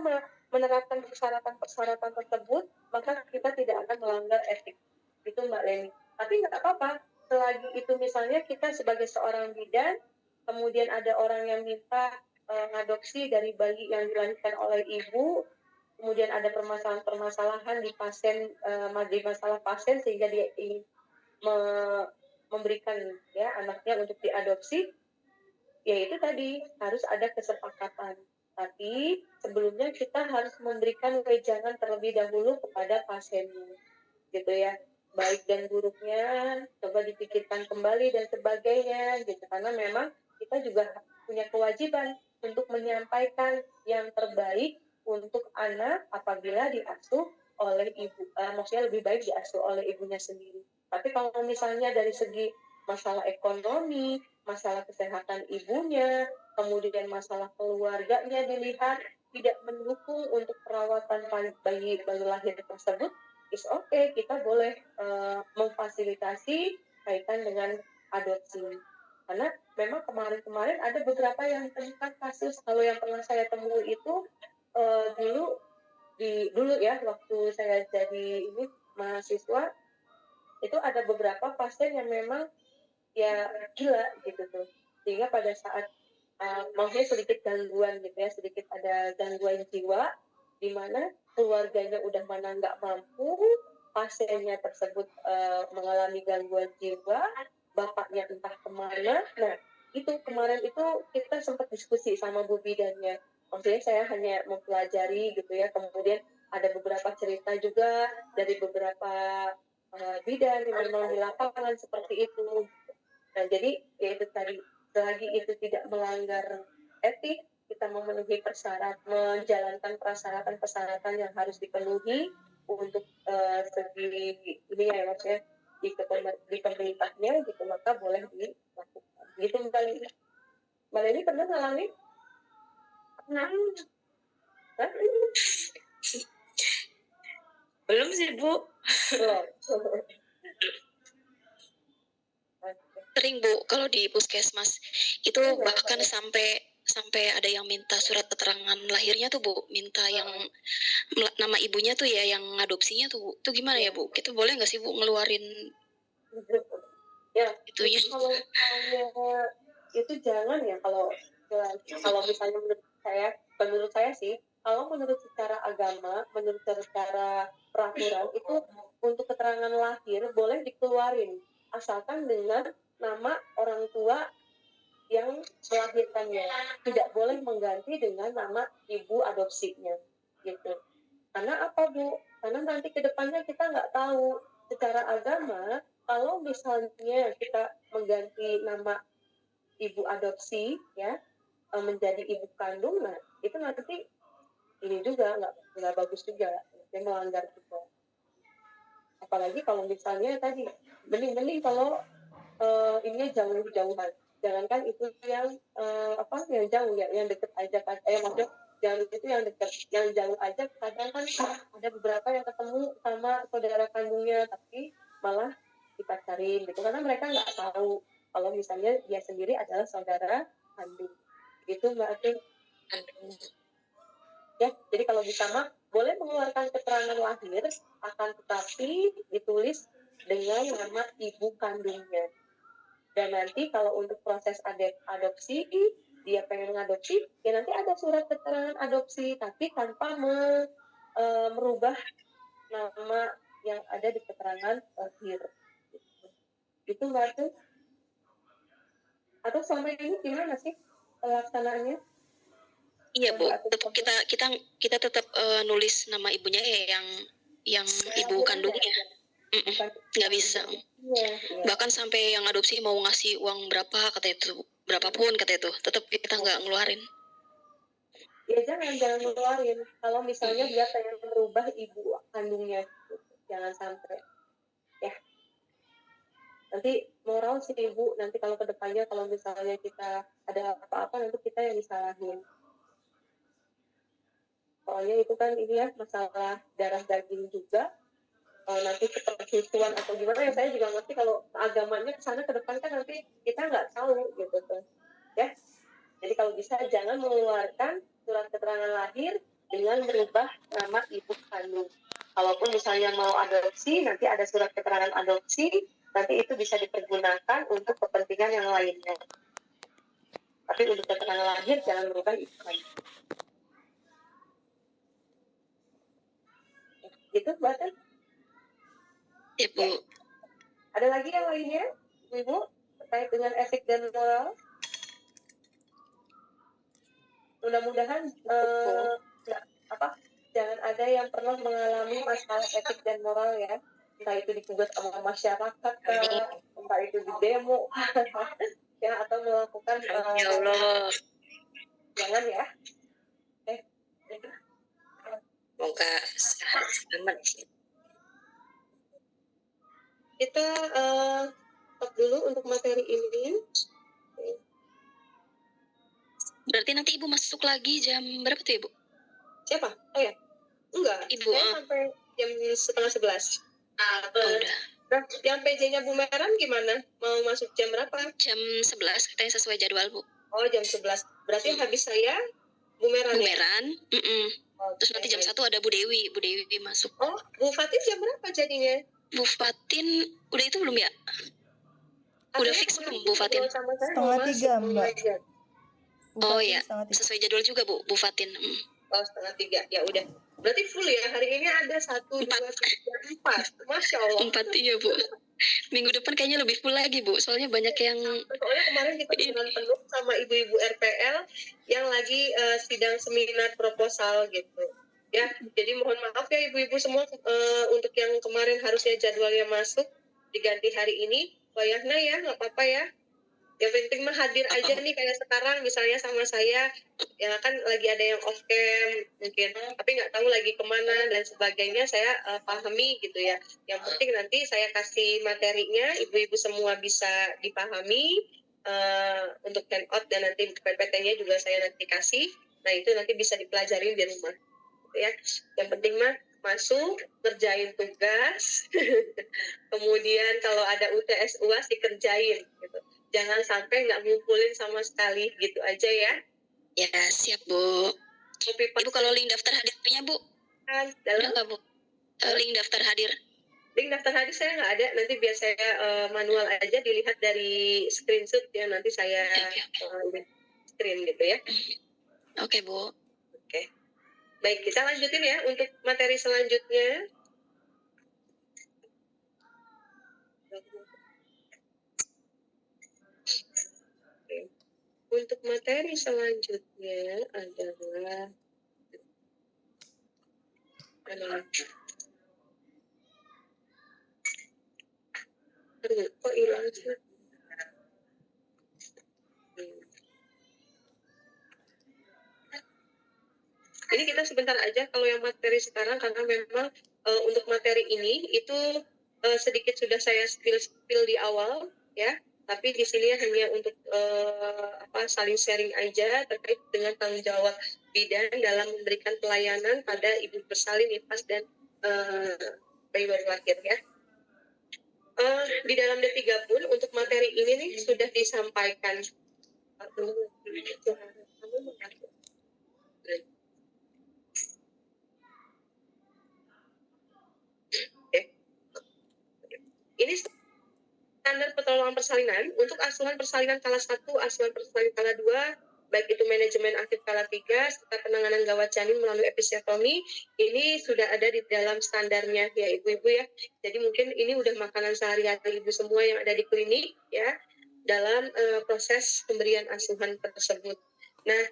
menerapkan persyaratan-persyaratan tersebut, maka kita tidak akan melanggar etik. Itu Mbak Leni. Tapi nggak apa-apa, selagi itu misalnya kita sebagai seorang bidan, kemudian ada orang yang minta ngadopsi dari bayi yang dilahirkan oleh ibu, kemudian ada permasalahan-permasalahan di pasien, di masalah pasien sehingga dia ingin memberikan ya anaknya untuk diadopsi, yaitu tadi harus ada kesepakatan. Tapi sebelumnya kita harus memberikan wejangan terlebih dahulu kepada pasiennya, gitu ya. Baik dan buruknya coba dipikirkan kembali dan sebagainya, gitu. Karena memang kita juga punya kewajiban untuk menyampaikan yang terbaik untuk anak apabila diasuh oleh ibu. Maksudnya lebih baik diasuh oleh ibunya sendiri. Tapi kalau misalnya dari segi masalah ekonomi, masalah kesehatan ibunya, kemudian masalah keluarganya dilihat tidak mendukung untuk perawatan bayi lahir tersebut, is okay, kita boleh memfasilitasi kaitan dengan adopsi. Karena memang kemarin-kemarin ada beberapa yang tentang kasus, kalau yang pernah saya temui itu dulu ya waktu saya jadi ini mahasiswa, itu ada beberapa pasien yang memang ya gila gitu tuh, sehingga pada saat maksudnya sedikit gangguan gitu ya, sedikit ada gangguan jiwa di mana keluarganya udah mana nggak mampu, pasiennya tersebut mengalami gangguan jiwa, bapaknya entah kemana. Nah, itu kemarin itu kita sempat diskusi sama Bu bidannya, maksudnya saya hanya mempelajari gitu ya, kemudian ada beberapa cerita juga dari beberapa bidan yang memang di lapangan seperti itu. Nah, jadi ya itu tadi, selagi itu tidak melanggar etik, kita memenuhi menjalankan persyaratan-persyaratan yang harus dipenuhi untuk segi ini ya maksudnya di pemerintahnya gitu, maka boleh dilakukan. Gitu Mbak Leni. Mbak Leni pernah ngalami? Belum sih Bu. Belum. Sering Bu, kalau di puskesmas itu bahkan sampai ada yang minta surat keterangan lahirnya tuh Bu, minta yang nama ibunya tuh ya, yang adopsinya tuh Bu. Itu gimana ya Bu? Kita boleh nggak sih Bu ngeluarin Ya, itunya? kalau itu jangan ya, kalau misalnya menurut saya sih, kalau menurut secara agama, menurut secara peraturan itu untuk keterangan lahir boleh dikeluarin asalkan dengan nama orang tua yang melahirkannya, tidak boleh mengganti dengan nama ibu adopsinya gitu. Karena apa Bu? Karena nanti kedepannya kita nggak tahu secara agama, kalau misalnya kita mengganti nama ibu adopsi ya menjadi ibu kandung, nah itu nanti ini juga nggak bagus juga, dia melanggar juga. Apalagi kalau misalnya tadi mending kalau ininya jauh-jauhan, jangankan itu yang yang jauh ya, yang deket aja kan, maksudnya jangan itu yang dekat, yang jauh aja kadang kan ada beberapa yang ketemu sama saudara kandungnya tapi malah dipacarin gitu, karena mereka nggak tahu kalau misalnya dia sendiri adalah saudara kandung. Itu berarti ya, jadi kalau bisa mah boleh mengeluarkan keterangan lahir, akan tetapi ditulis dengan nama ibu kandungnya. Dan nanti kalau untuk proses adopsi, dia pengen ngadopsi, ya nanti ada surat keterangan adopsi, tapi tanpa merubah nama yang ada di keterangan lahir. Itu berarti, atau selama ini gimana sih pelaksanaannya? Iya Bu, tetap kita tetap nulis nama ibunya ya, yang ibu kandungnya. Nggak bisa. Ya. Bahkan sampai yang adopsi mau ngasih uang berapa kata itu, berapapun kata itu, tetap kita nggak ngeluarin. Ya jangan ngeluarin. Kalau misalnya dia pengen merubah ibu kandungnya, jangan sampai. Ya. Nanti moral sih Ibu, nanti kalau kedepannya kalau misalnya kita ada apa-apa nanti kita yang disalahin. Soalnya itu kan ini ya masalah darah daging juga. Nanti ketersusuan atau gimana ya saya juga ngerti kalau agamanya ke sana ke depan kan nanti kita nggak tahu gitu tuh ya. Jadi kalau bisa jangan mengeluarkan surat keterangan lahir dengan merubah nama ibu kandung. Kalaupun misalnya mau adopsi, nanti ada surat keterangan adopsi, nanti itu bisa dipergunakan untuk kepentingan yang lainnya. Tapi untuk keterangan lahir jangan merubah ibu kandung. Gitu, Mbak Teh. Ya Bu. Ada lagi yang lainnya, Ibu, terkait dengan etik dan moral? Mudah-mudahan jangan ada yang pernah mengalami masalah etik dan moral ya, entah itu digugat sama masyarakat entah itu di demo ya atau melakukan Ya Allah, jangan ya. semoga sehat selamat. Kita stop dulu untuk materi ini. Berarti nanti Ibu masuk lagi jam berapa tuh Ibu? Siapa? Oh ya, enggak, Ibu, saya sampai jam 10:30. Oh, udah. Nah, yang PJ-nya Bu Meran gimana? Mau masuk jam berapa? Jam 11 katanya sesuai jadwal Bu. Oh, jam 11. Berarti habis saya Bu Meran Bu ya? Meran, terus nanti jam baik. 1 ada Bu Dewi masuk. Oh, Bu Fatin jam berapa jadinya? Bu Fatin udah itu belum ya? Udah fix belum Bu Fatin? Sama saya 2:30, Mbak. Bu Oh Fatin ya, 2:30. sesuai jadwal juga Bu Fatin. Oh, 2:30. Ya udah. Berarti full ya. Hari ini ada 1, 2, 3, 4. Masya Allah. 4 iya Bu. Minggu depan kayaknya lebih full lagi Bu. Soalnya banyak yang Soalnya kemarin kita beneran penuh sama ibu-ibu RPL yang lagi sidang seminar proposal gitu. Ya, jadi mohon maaf ya ibu-ibu semua untuk yang kemarin harusnya jadwalnya masuk diganti hari ini. Wayahna ya, nggak apa-apa ya. Yang penting mah hadir aja nih kayak sekarang misalnya sama saya ya kan lagi ada yang off cam mungkin tapi nggak tahu lagi kemana dan sebagainya saya pahami gitu ya. Yang penting nanti saya kasih materinya ibu-ibu semua bisa dipahami untuk handout dan nanti PPT-nya juga saya nanti kasih. Nah itu nanti bisa dipelajari di rumah gitu ya. Yang penting mah masuk kerjain tugas kemudian kalau ada UTS UAS dikerjain gitu. Jangan sampai nggak ngumpulin sama sekali gitu aja ya. ya siap Bu. Kopi Ibu kalau link daftar hadirnya Bu, dalam ada nggak Bu? Link daftar hadir. link daftar hadir saya nggak ada. Nanti biar saya manual aja dilihat dari screenshot ya nanti saya screen gitu ya. Oke Bu. Oke. Baik kita lanjutin ya untuk materi selanjutnya. Untuk materi selanjutnya adalah kok hilang sih? Ini kita sebentar aja kalau yang materi sekarang karena memang untuk materi ini itu sedikit sudah saya spill di awal ya. Tapi di sini hanya untuk saling sharing aja terkait dengan tanggung jawab bidan dalam memberikan pelayanan pada ibu bersalin, nifas dan bayi baru lahir ya. Di dalam D3 pun untuk materi ini nih sudah disampaikan. Ini standar pertolongan persalinan untuk asuhan persalinan kala 1, asuhan persalinan kala 2, baik itu manajemen aktif kala 3, serta penanganan gawat janin melalui episiotomi, ini sudah ada di dalam standarnya ya ibu-ibu ya. Jadi mungkin ini udah makanan sehari-hari ibu semua yang ada di klinik ya, dalam proses pemberian asuhan tersebut. Nah,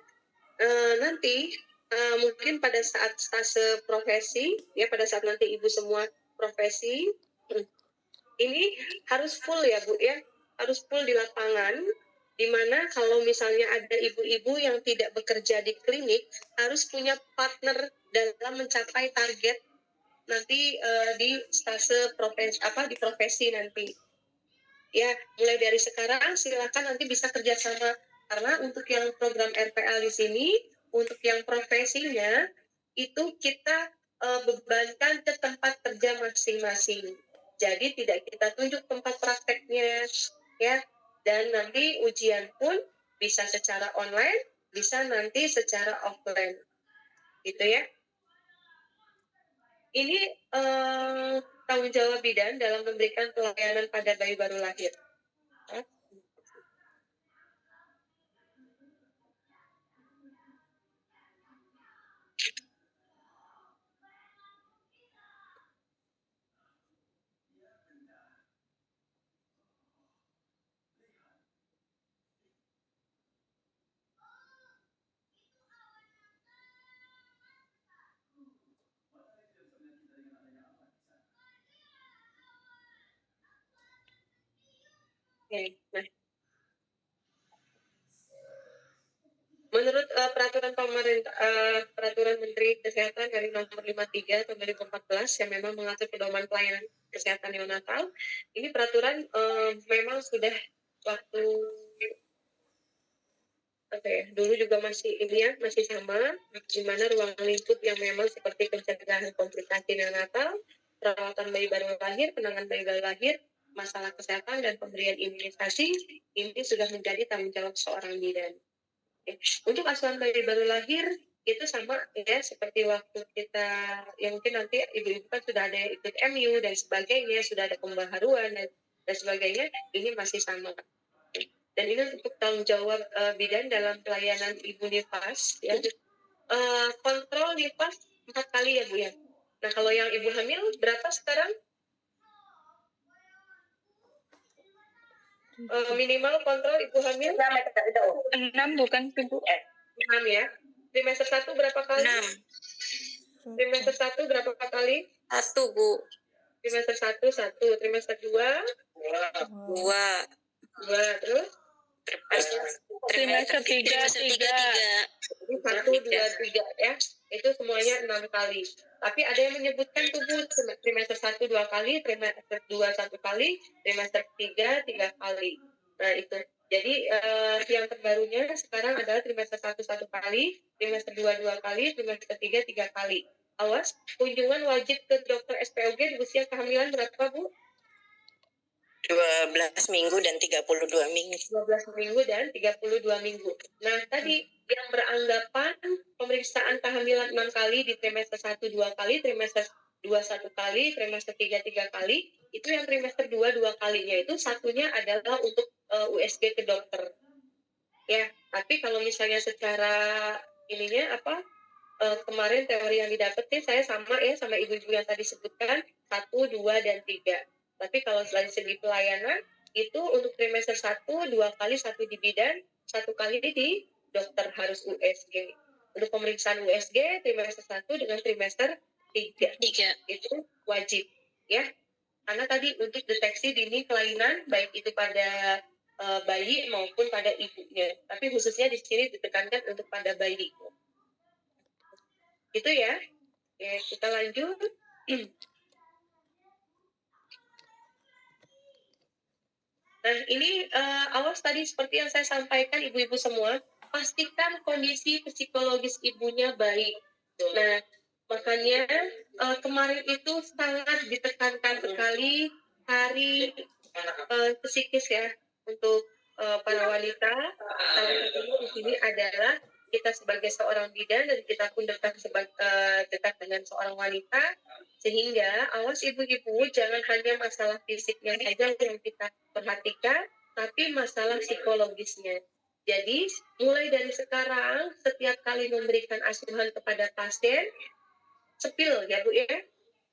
nanti mungkin pada saat stase profesi, ya pada saat nanti ibu semua profesi, ini harus full ya Bu ya, harus full di lapangan, di mana kalau misalnya ada ibu-ibu yang tidak bekerja di klinik, harus punya partner dalam mencapai target nanti di stase profesi di profesi nanti. Ya, mulai dari sekarang silakan nanti bisa kerjasama, karena untuk yang program RPL di sini, untuk yang profesinya itu kita bebankan ke tempat kerja masing-masing. Jadi tidak kita tunjuk tempat prakteknya, ya. Dan nanti ujian pun bisa secara online, bisa nanti secara offline, gitu ya. Ini tanggung jawab bidan dalam memberikan pelayanan pada bayi baru lahir. Oke, nah, menurut peraturan pemerintah, peraturan Menteri Kesehatan dari nomor 53 tahun 2014 yang memang mengatur pedoman pelayanan kesehatan neonatal, ini peraturan memang sudah waktu dulu juga masih ini ya, masih sama, di mana ruang lingkup yang memang seperti pencegahan komplikasi neonatal, perawatan bayi baru lahir, penanganan bayi baru lahir, masalah kesehatan dan pemberian imunisasi ini sudah menjadi tanggung jawab seorang bidan. Untuk asuhan bayi baru lahir itu sama ya seperti waktu kita yang mungkin nanti ibu-ibu kan sudah ada yang ikut MU dan sebagainya, sudah ada pembaharuan dan sebagainya, ini masih sama. Dan ini untuk tanggung jawab bidan dalam pelayanan ibu nifas ya. Kontrol nifas 4 kali ya Bu ya. Nah kalau yang ibu hamil berapa sekarang? Minimal kontrol ibu hamil 6 bukan Bu? 6 ya. Trimester 1 berapa kali? 6. Trimester 1 berapa kali? 1 Bu. Trimester 1 1, trimester 2 2. 2, terus Trimester 3 Trimester 3 3. 1 2 3 ya. Itu semuanya 6 kali. Tapi ada yang menyebutkan tuh Bu, trimester 1 2 kali, trimester 2 1 kali, trimester 3 3 kali. Nah itu. Jadi yang terbarunya sekarang adalah trimester 1 1 kali, trimester 2 2 kali, trimester 3 3 kali. Awas, kunjungan wajib ke dokter SPOG di usia kehamilan berapa Bu? 12 minggu dan 32 minggu. 12 minggu dan 32 minggu. Nah, tadi yang beranggapan pemeriksaan kehamilan 6 kali di trimester 1 2 kali, trimester 2 1 kali, trimester 3 3 kali, itu yang trimester 2 2 kalinya itu satunya adalah untuk USG ke dokter. Ya, tapi kalau misalnya secara ininya apa kemarin teori yang didapetin saya sama ya sama ibu-ibu yang tadi sebutkan 1, 2, dan 3. Tapi kalau dari segi pelayanan itu untuk trimester 1 2 kali 1 di bidan, 1 kali di dokter harus USG. Untuk pemeriksaan USG trimester 1 dengan trimester 3 itu wajib ya. Karena tadi untuk deteksi dini kelainan baik itu pada bayi maupun pada ibunya. Tapi khususnya di sini ditekankan untuk pada bayi. Itu ya. Oke, kita lanjut. Nah, ini awas tadi seperti yang saya sampaikan ibu-ibu semua, pastikan kondisi psikologis ibunya baik. Nah, makanya kemarin itu sangat ditekankan sekali hari psikis ya untuk para wanita. Salah satunya di sini adalah kita sebagai seorang bidan dan kita pun dekat dengan seorang wanita, sehingga awas ibu-ibu jangan hanya masalah fisiknya saja yang kita perhatikan, tapi masalah psikologisnya. Jadi mulai dari sekarang setiap kali memberikan asuhan kepada pasien, sepil ya Bu ya,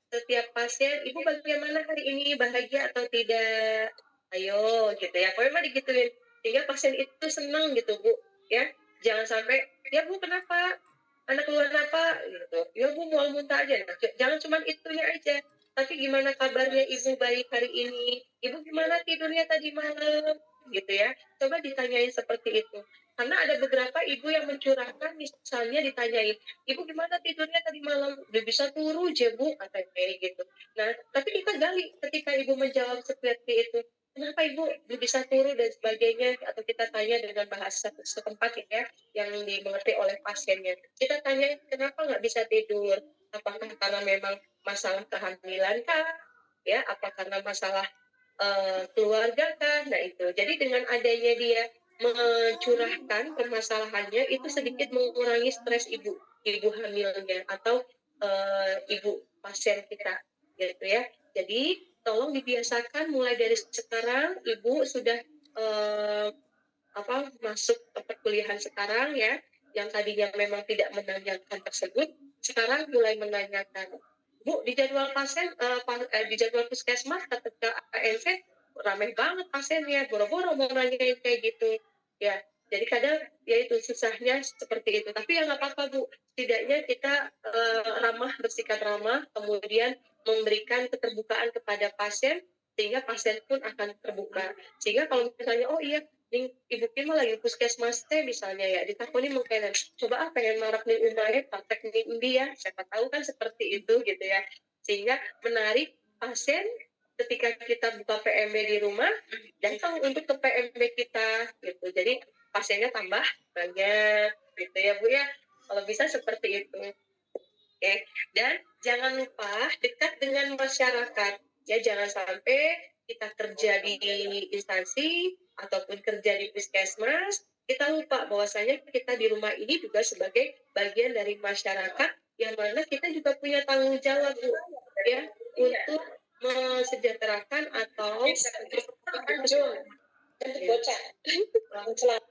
setiap pasien, ibu bagaimana hari ini, bahagia atau tidak, ayo gitu ya, pokoknya mah digituin sehingga pasien itu senang gitu Bu ya. Jangan sampai ya Bu kenapa, anak keluar apa gitu, ya Bu mau muntah aja. Nah, jangan cuma itunya aja, tapi gimana kabarnya ibu baik hari ini, ibu gimana tidurnya tadi malam gitu ya, coba ditanyain seperti itu. Karena ada beberapa ibu yang mencurahkan, misalnya ditanyain, ibu gimana tidurnya tadi malam, udah bisa turu aja Bu, katanya kayak gitu. Nah, tapi kita gali ketika ibu menjawab seperti itu, kenapa ibu bisa turu dan sebagainya, atau kita tanya dengan bahasa setempat ya, yang dimengerti oleh pasiennya. Kita tanya kenapa nggak bisa tidur, apakah karena memang masalah kehamilan kah, ya, apa karena masalah keluarga kah, nah itu. Jadi dengan adanya dia mencurahkan permasalahannya itu sedikit mengurangi stres ibu hamilnya atau ibu pasien kita, gitu ya. Jadi tolong dibiasakan mulai dari sekarang, ibu sudah masuk ke perkuliahan sekarang ya, yang tadinya memang tidak menanyakan tersebut, sekarang mulai menanyakan. Bu, di jadwal pasien, di jadwal puskesmas ketika ANC ramai banget pasiennya, boro-boro mau nanyain kayak gitu. Ya, jadi kadang ya itu susahnya seperti itu. Tapi ya nggak apa-apa Bu, setidaknya kita ramah, bersikap ramah, kemudian memberikan keterbukaan kepada pasien, sehingga pasien pun akan terbuka. Sehingga kalau misalnya, oh iya, ibu Kim lagi puskesmas teh misalnya ya, ditakoni mungkin coba pengen marak nih umahnya praktek nih dia, siapa tahu kan seperti itu gitu ya, sehingga menarik pasien ketika kita buka PMB di rumah datang untuk ke PMB kita gitu, jadi pasiennya tambah banyak gitu ya Bu ya, kalau bisa seperti itu. Oke, dan jangan lupa dekat dengan masyarakat. Ya, jangan sampai kita kerja di instansi ataupun kerja di puskesmas, kita lupa bahwasanya kita di rumah ini juga sebagai bagian dari masyarakat, yang mana kita juga punya tanggung jawab, Bu, ya, untuk mesejahterakan atau bocah.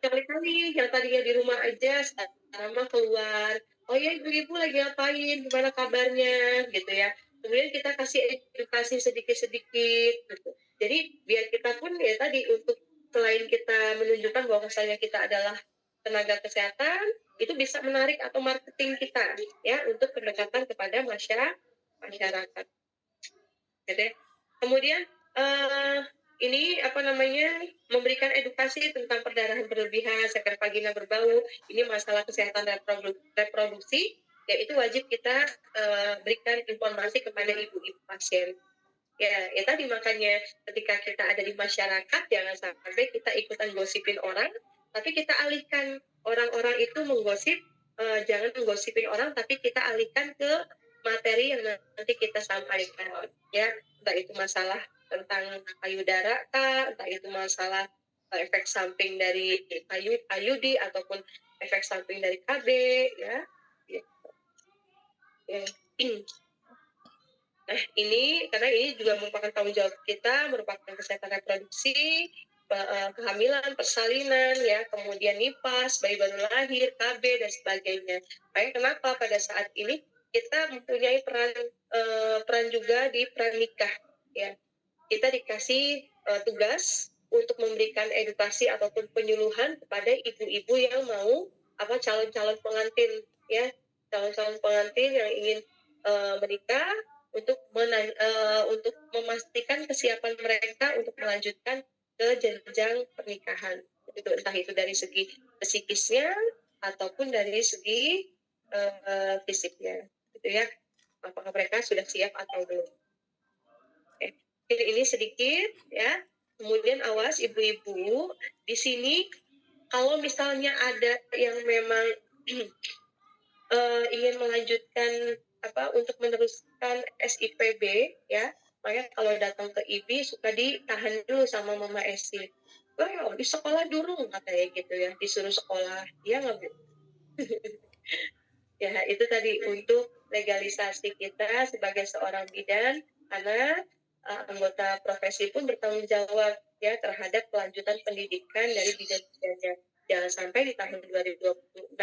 Kali-kali yang tadinya di rumah aja, sekarang mah keluar. Oh ya, ibu-ibu lagi ngapain? Gimana kabarnya? Gitu ya. Kemudian kita kasih edukasi sedikit-sedikit. Gitu. Jadi biar kita pun ya tadi, untuk selain kita menunjukkan bahwasanya kita adalah tenaga kesehatan, itu bisa menarik atau marketing kita ya untuk pendekatan kepada masyarakat. Gitu ya. Kemudian ini memberikan edukasi tentang perdarahan berlebihan, sekret vagina berbau, ini masalah kesehatan reproduksi, yaitu wajib kita berikan informasi kepada ibu-ibu pasien. Ya tadi, makanya ketika kita ada di masyarakat, jangan sampai kita ikutan gosipin orang, tapi kita alihkan orang-orang itu menggosip, jangan menggosipin orang, tapi kita alihkan ke materi yang nanti kita sampaikan, ya, entah itu masalah tentang payudara kah, entah itu masalah efek samping dari IUD ataupun efek samping dari KB, ya, gitu. Ya. Nah, karena ini juga merupakan tanggung jawab kita, merupakan kesehatan reproduksi, kehamilan, persalinan, ya, kemudian nifas, bayi baru lahir, KB, dan sebagainya. Makanya kenapa pada saat ini kita mempunyai peran juga di pranikah, ya. Kita dikasih tugas untuk memberikan edukasi ataupun penyuluhan kepada ibu-ibu yang mau calon-calon pengantin, ya, calon-calon pengantin yang ingin menikah, untuk memastikan kesiapan mereka untuk melanjutkan ke jenjang pernikahan. Entah itu dari segi psikisnya ataupun dari segi fisiknya, gitu ya. Apakah mereka sudah siap atau belum? Oke. Ini sedikit ya. Kemudian awas ibu-ibu, di sini kalau misalnya ada yang memang ingin melanjutkan untuk meneruskan SIPB, ya, makanya kalau datang ke IBI suka ditahan dulu sama Mama Esi. Wah, di sekolah dulu katanya gitu ya, disuruh sekolah, ya nggak Bu? Ya, itu tadi untuk legalisasi kita sebagai seorang bidan, karena anggota profesi pun bertanggung jawab ya terhadap kelanjutan pendidikan dari bidan-bidannya. Jangan sampai di tahun 2026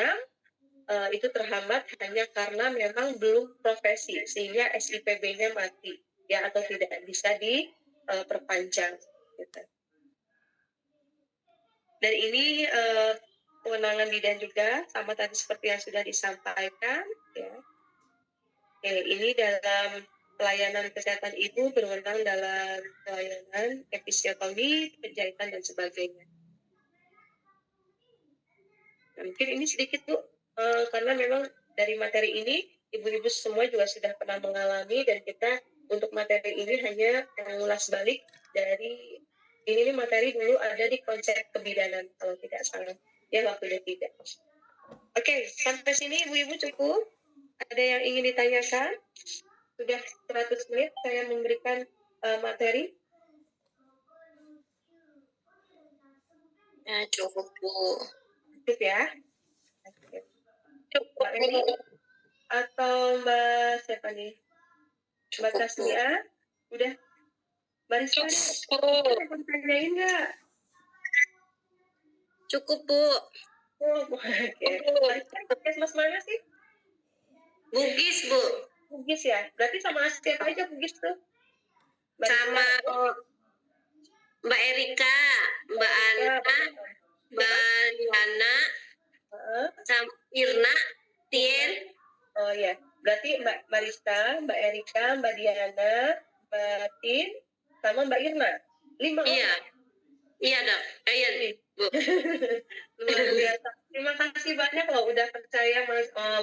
itu terhambat hanya karena memang belum profesi, sehingga SIPB-nya mati ya, atau tidak bisa diperpanjang gitu. Dan ini kewenangan bidan juga, sama tadi seperti yang sudah disampaikan ya. Ini dalam pelayanan kesehatan ibu berwenang dalam pelayanan episiotomi, penjahitan, dan sebagainya. Nah, mungkin ini sedikit Bu, karena memang dari materi ini ibu-ibu semua juga sudah pernah mengalami, dan kita untuk materi ini hanya mengulas balik dari Ini nih materi dulu ada di konsep kebidanan kalau tidak salah. Ya waktu tidak. Oke, sampai sini ibu-ibu cukup. Ada yang ingin ditanyakan? Sudah 100 menit saya memberikan materi. Ya, cukup Bu. Cukup ya. Cukup Mbak Eni atau Mbak siapa nih? Mbak Cukup Bu. Tasnia? Udah? Barista Cukup. ada yang tanyain nggak? Cukup Bu. Oh, oke. Barista Puskesmas mana sih? Bugis Bu. Bugis ya? Berarti sama siapa aja Bugis tuh? Sama Mbak Erika, Mbak Ana, Mbak Diana, sama Irna, Tien. Oh ya, berarti Mbak Marista, Mbak Erika, Mbak Diana, Mbak Tin, sama Mbak Irna. 5 Iya. orang. Iya Dok. Iya nih Bu. Luar biasa. Terima kasih banyak loh udah percaya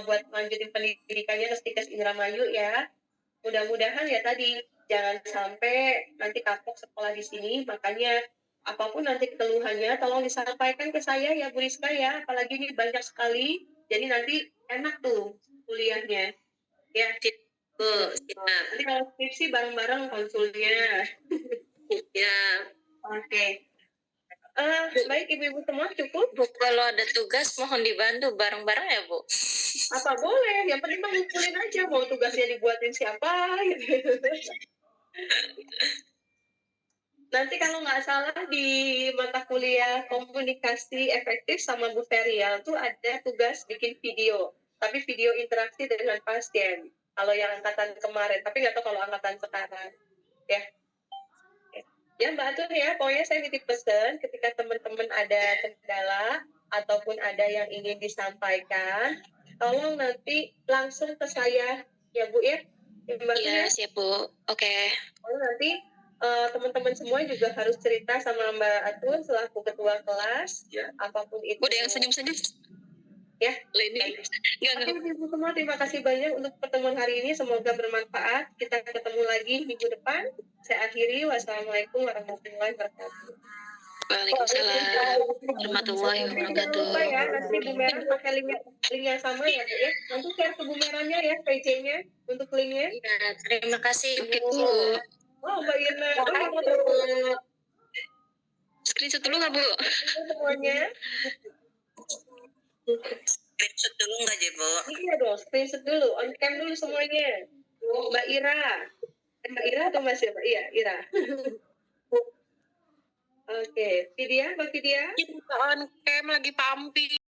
buat lanjutin pendidikannya ke Stikes Indramayu ya. Mudah-mudahan ya tadi jangan sampai nanti kapok sekolah di sini. Makanya apapun nanti keluhannya tolong disampaikan ke saya ya Bu Rizka ya. Apalagi ini banyak sekali. Jadi nanti enak tuh kuliahnya. Ya, Bu. Ya. nanti kalau skripsi bareng-bareng konsulnya. Ya. Oke. Baik ibu-ibu semua cukup. Bu, kalau ada tugas mohon dibantu bareng-bareng ya Bu. Apa boleh? Yang penting mah ngumpulin aja mau tugasnya dibuatin siapa. Gitu. Nanti kalau nggak salah di mata kuliah komunikasi efektif sama Bu Ferial tuh ada tugas bikin video, tapi video interaksi dengan pasien. Kalau yang angkatan kemarin, tapi nggak tahu kalau angkatan sekarang. Ya. Ya Mbak Atun ya, pokoknya saya nitip pesan ketika teman-teman ada kendala ataupun ada yang ingin disampaikan, tolong nanti langsung ke saya ya Bu ya. Mbak Atun Iya, ya. siap Bu. Oke. Nanti teman-teman semua juga harus cerita sama Mbak Atun selaku ketua kelas, ya. Apapun itu. Udah yang senyum-senyum. Ya, Leni. Oke, ibu semua terima kasih banyak untuk pertemuan hari ini. Semoga bermanfaat. Kita ketemu lagi minggu depan. Saya akhiri. Wassalamualaikum warahmatullahi wabarakatuh. Waalaikumsalam warahmatullahi Jangan wabarakatuh. lupa ya, nanti Bu Merah pakai link yang sama ya Bu ya. Nanti share ke Bu Merahnya ya, PJ-nya untuk linknya. Ya, terima kasih Oke, Bu. Bu. Oh, Mbak Irna. Screenshot dulu nggak Bu? Semuanya. Screenshot dulu nggak ya Bu? Iya dong, screenshot dulu, on cam dulu semuanya. Mbak Ira. Mbak Ira atau Mbak siapa? Iya, Ira. Oke, Vidya, Mbak Vidya. On cam lagi pampi.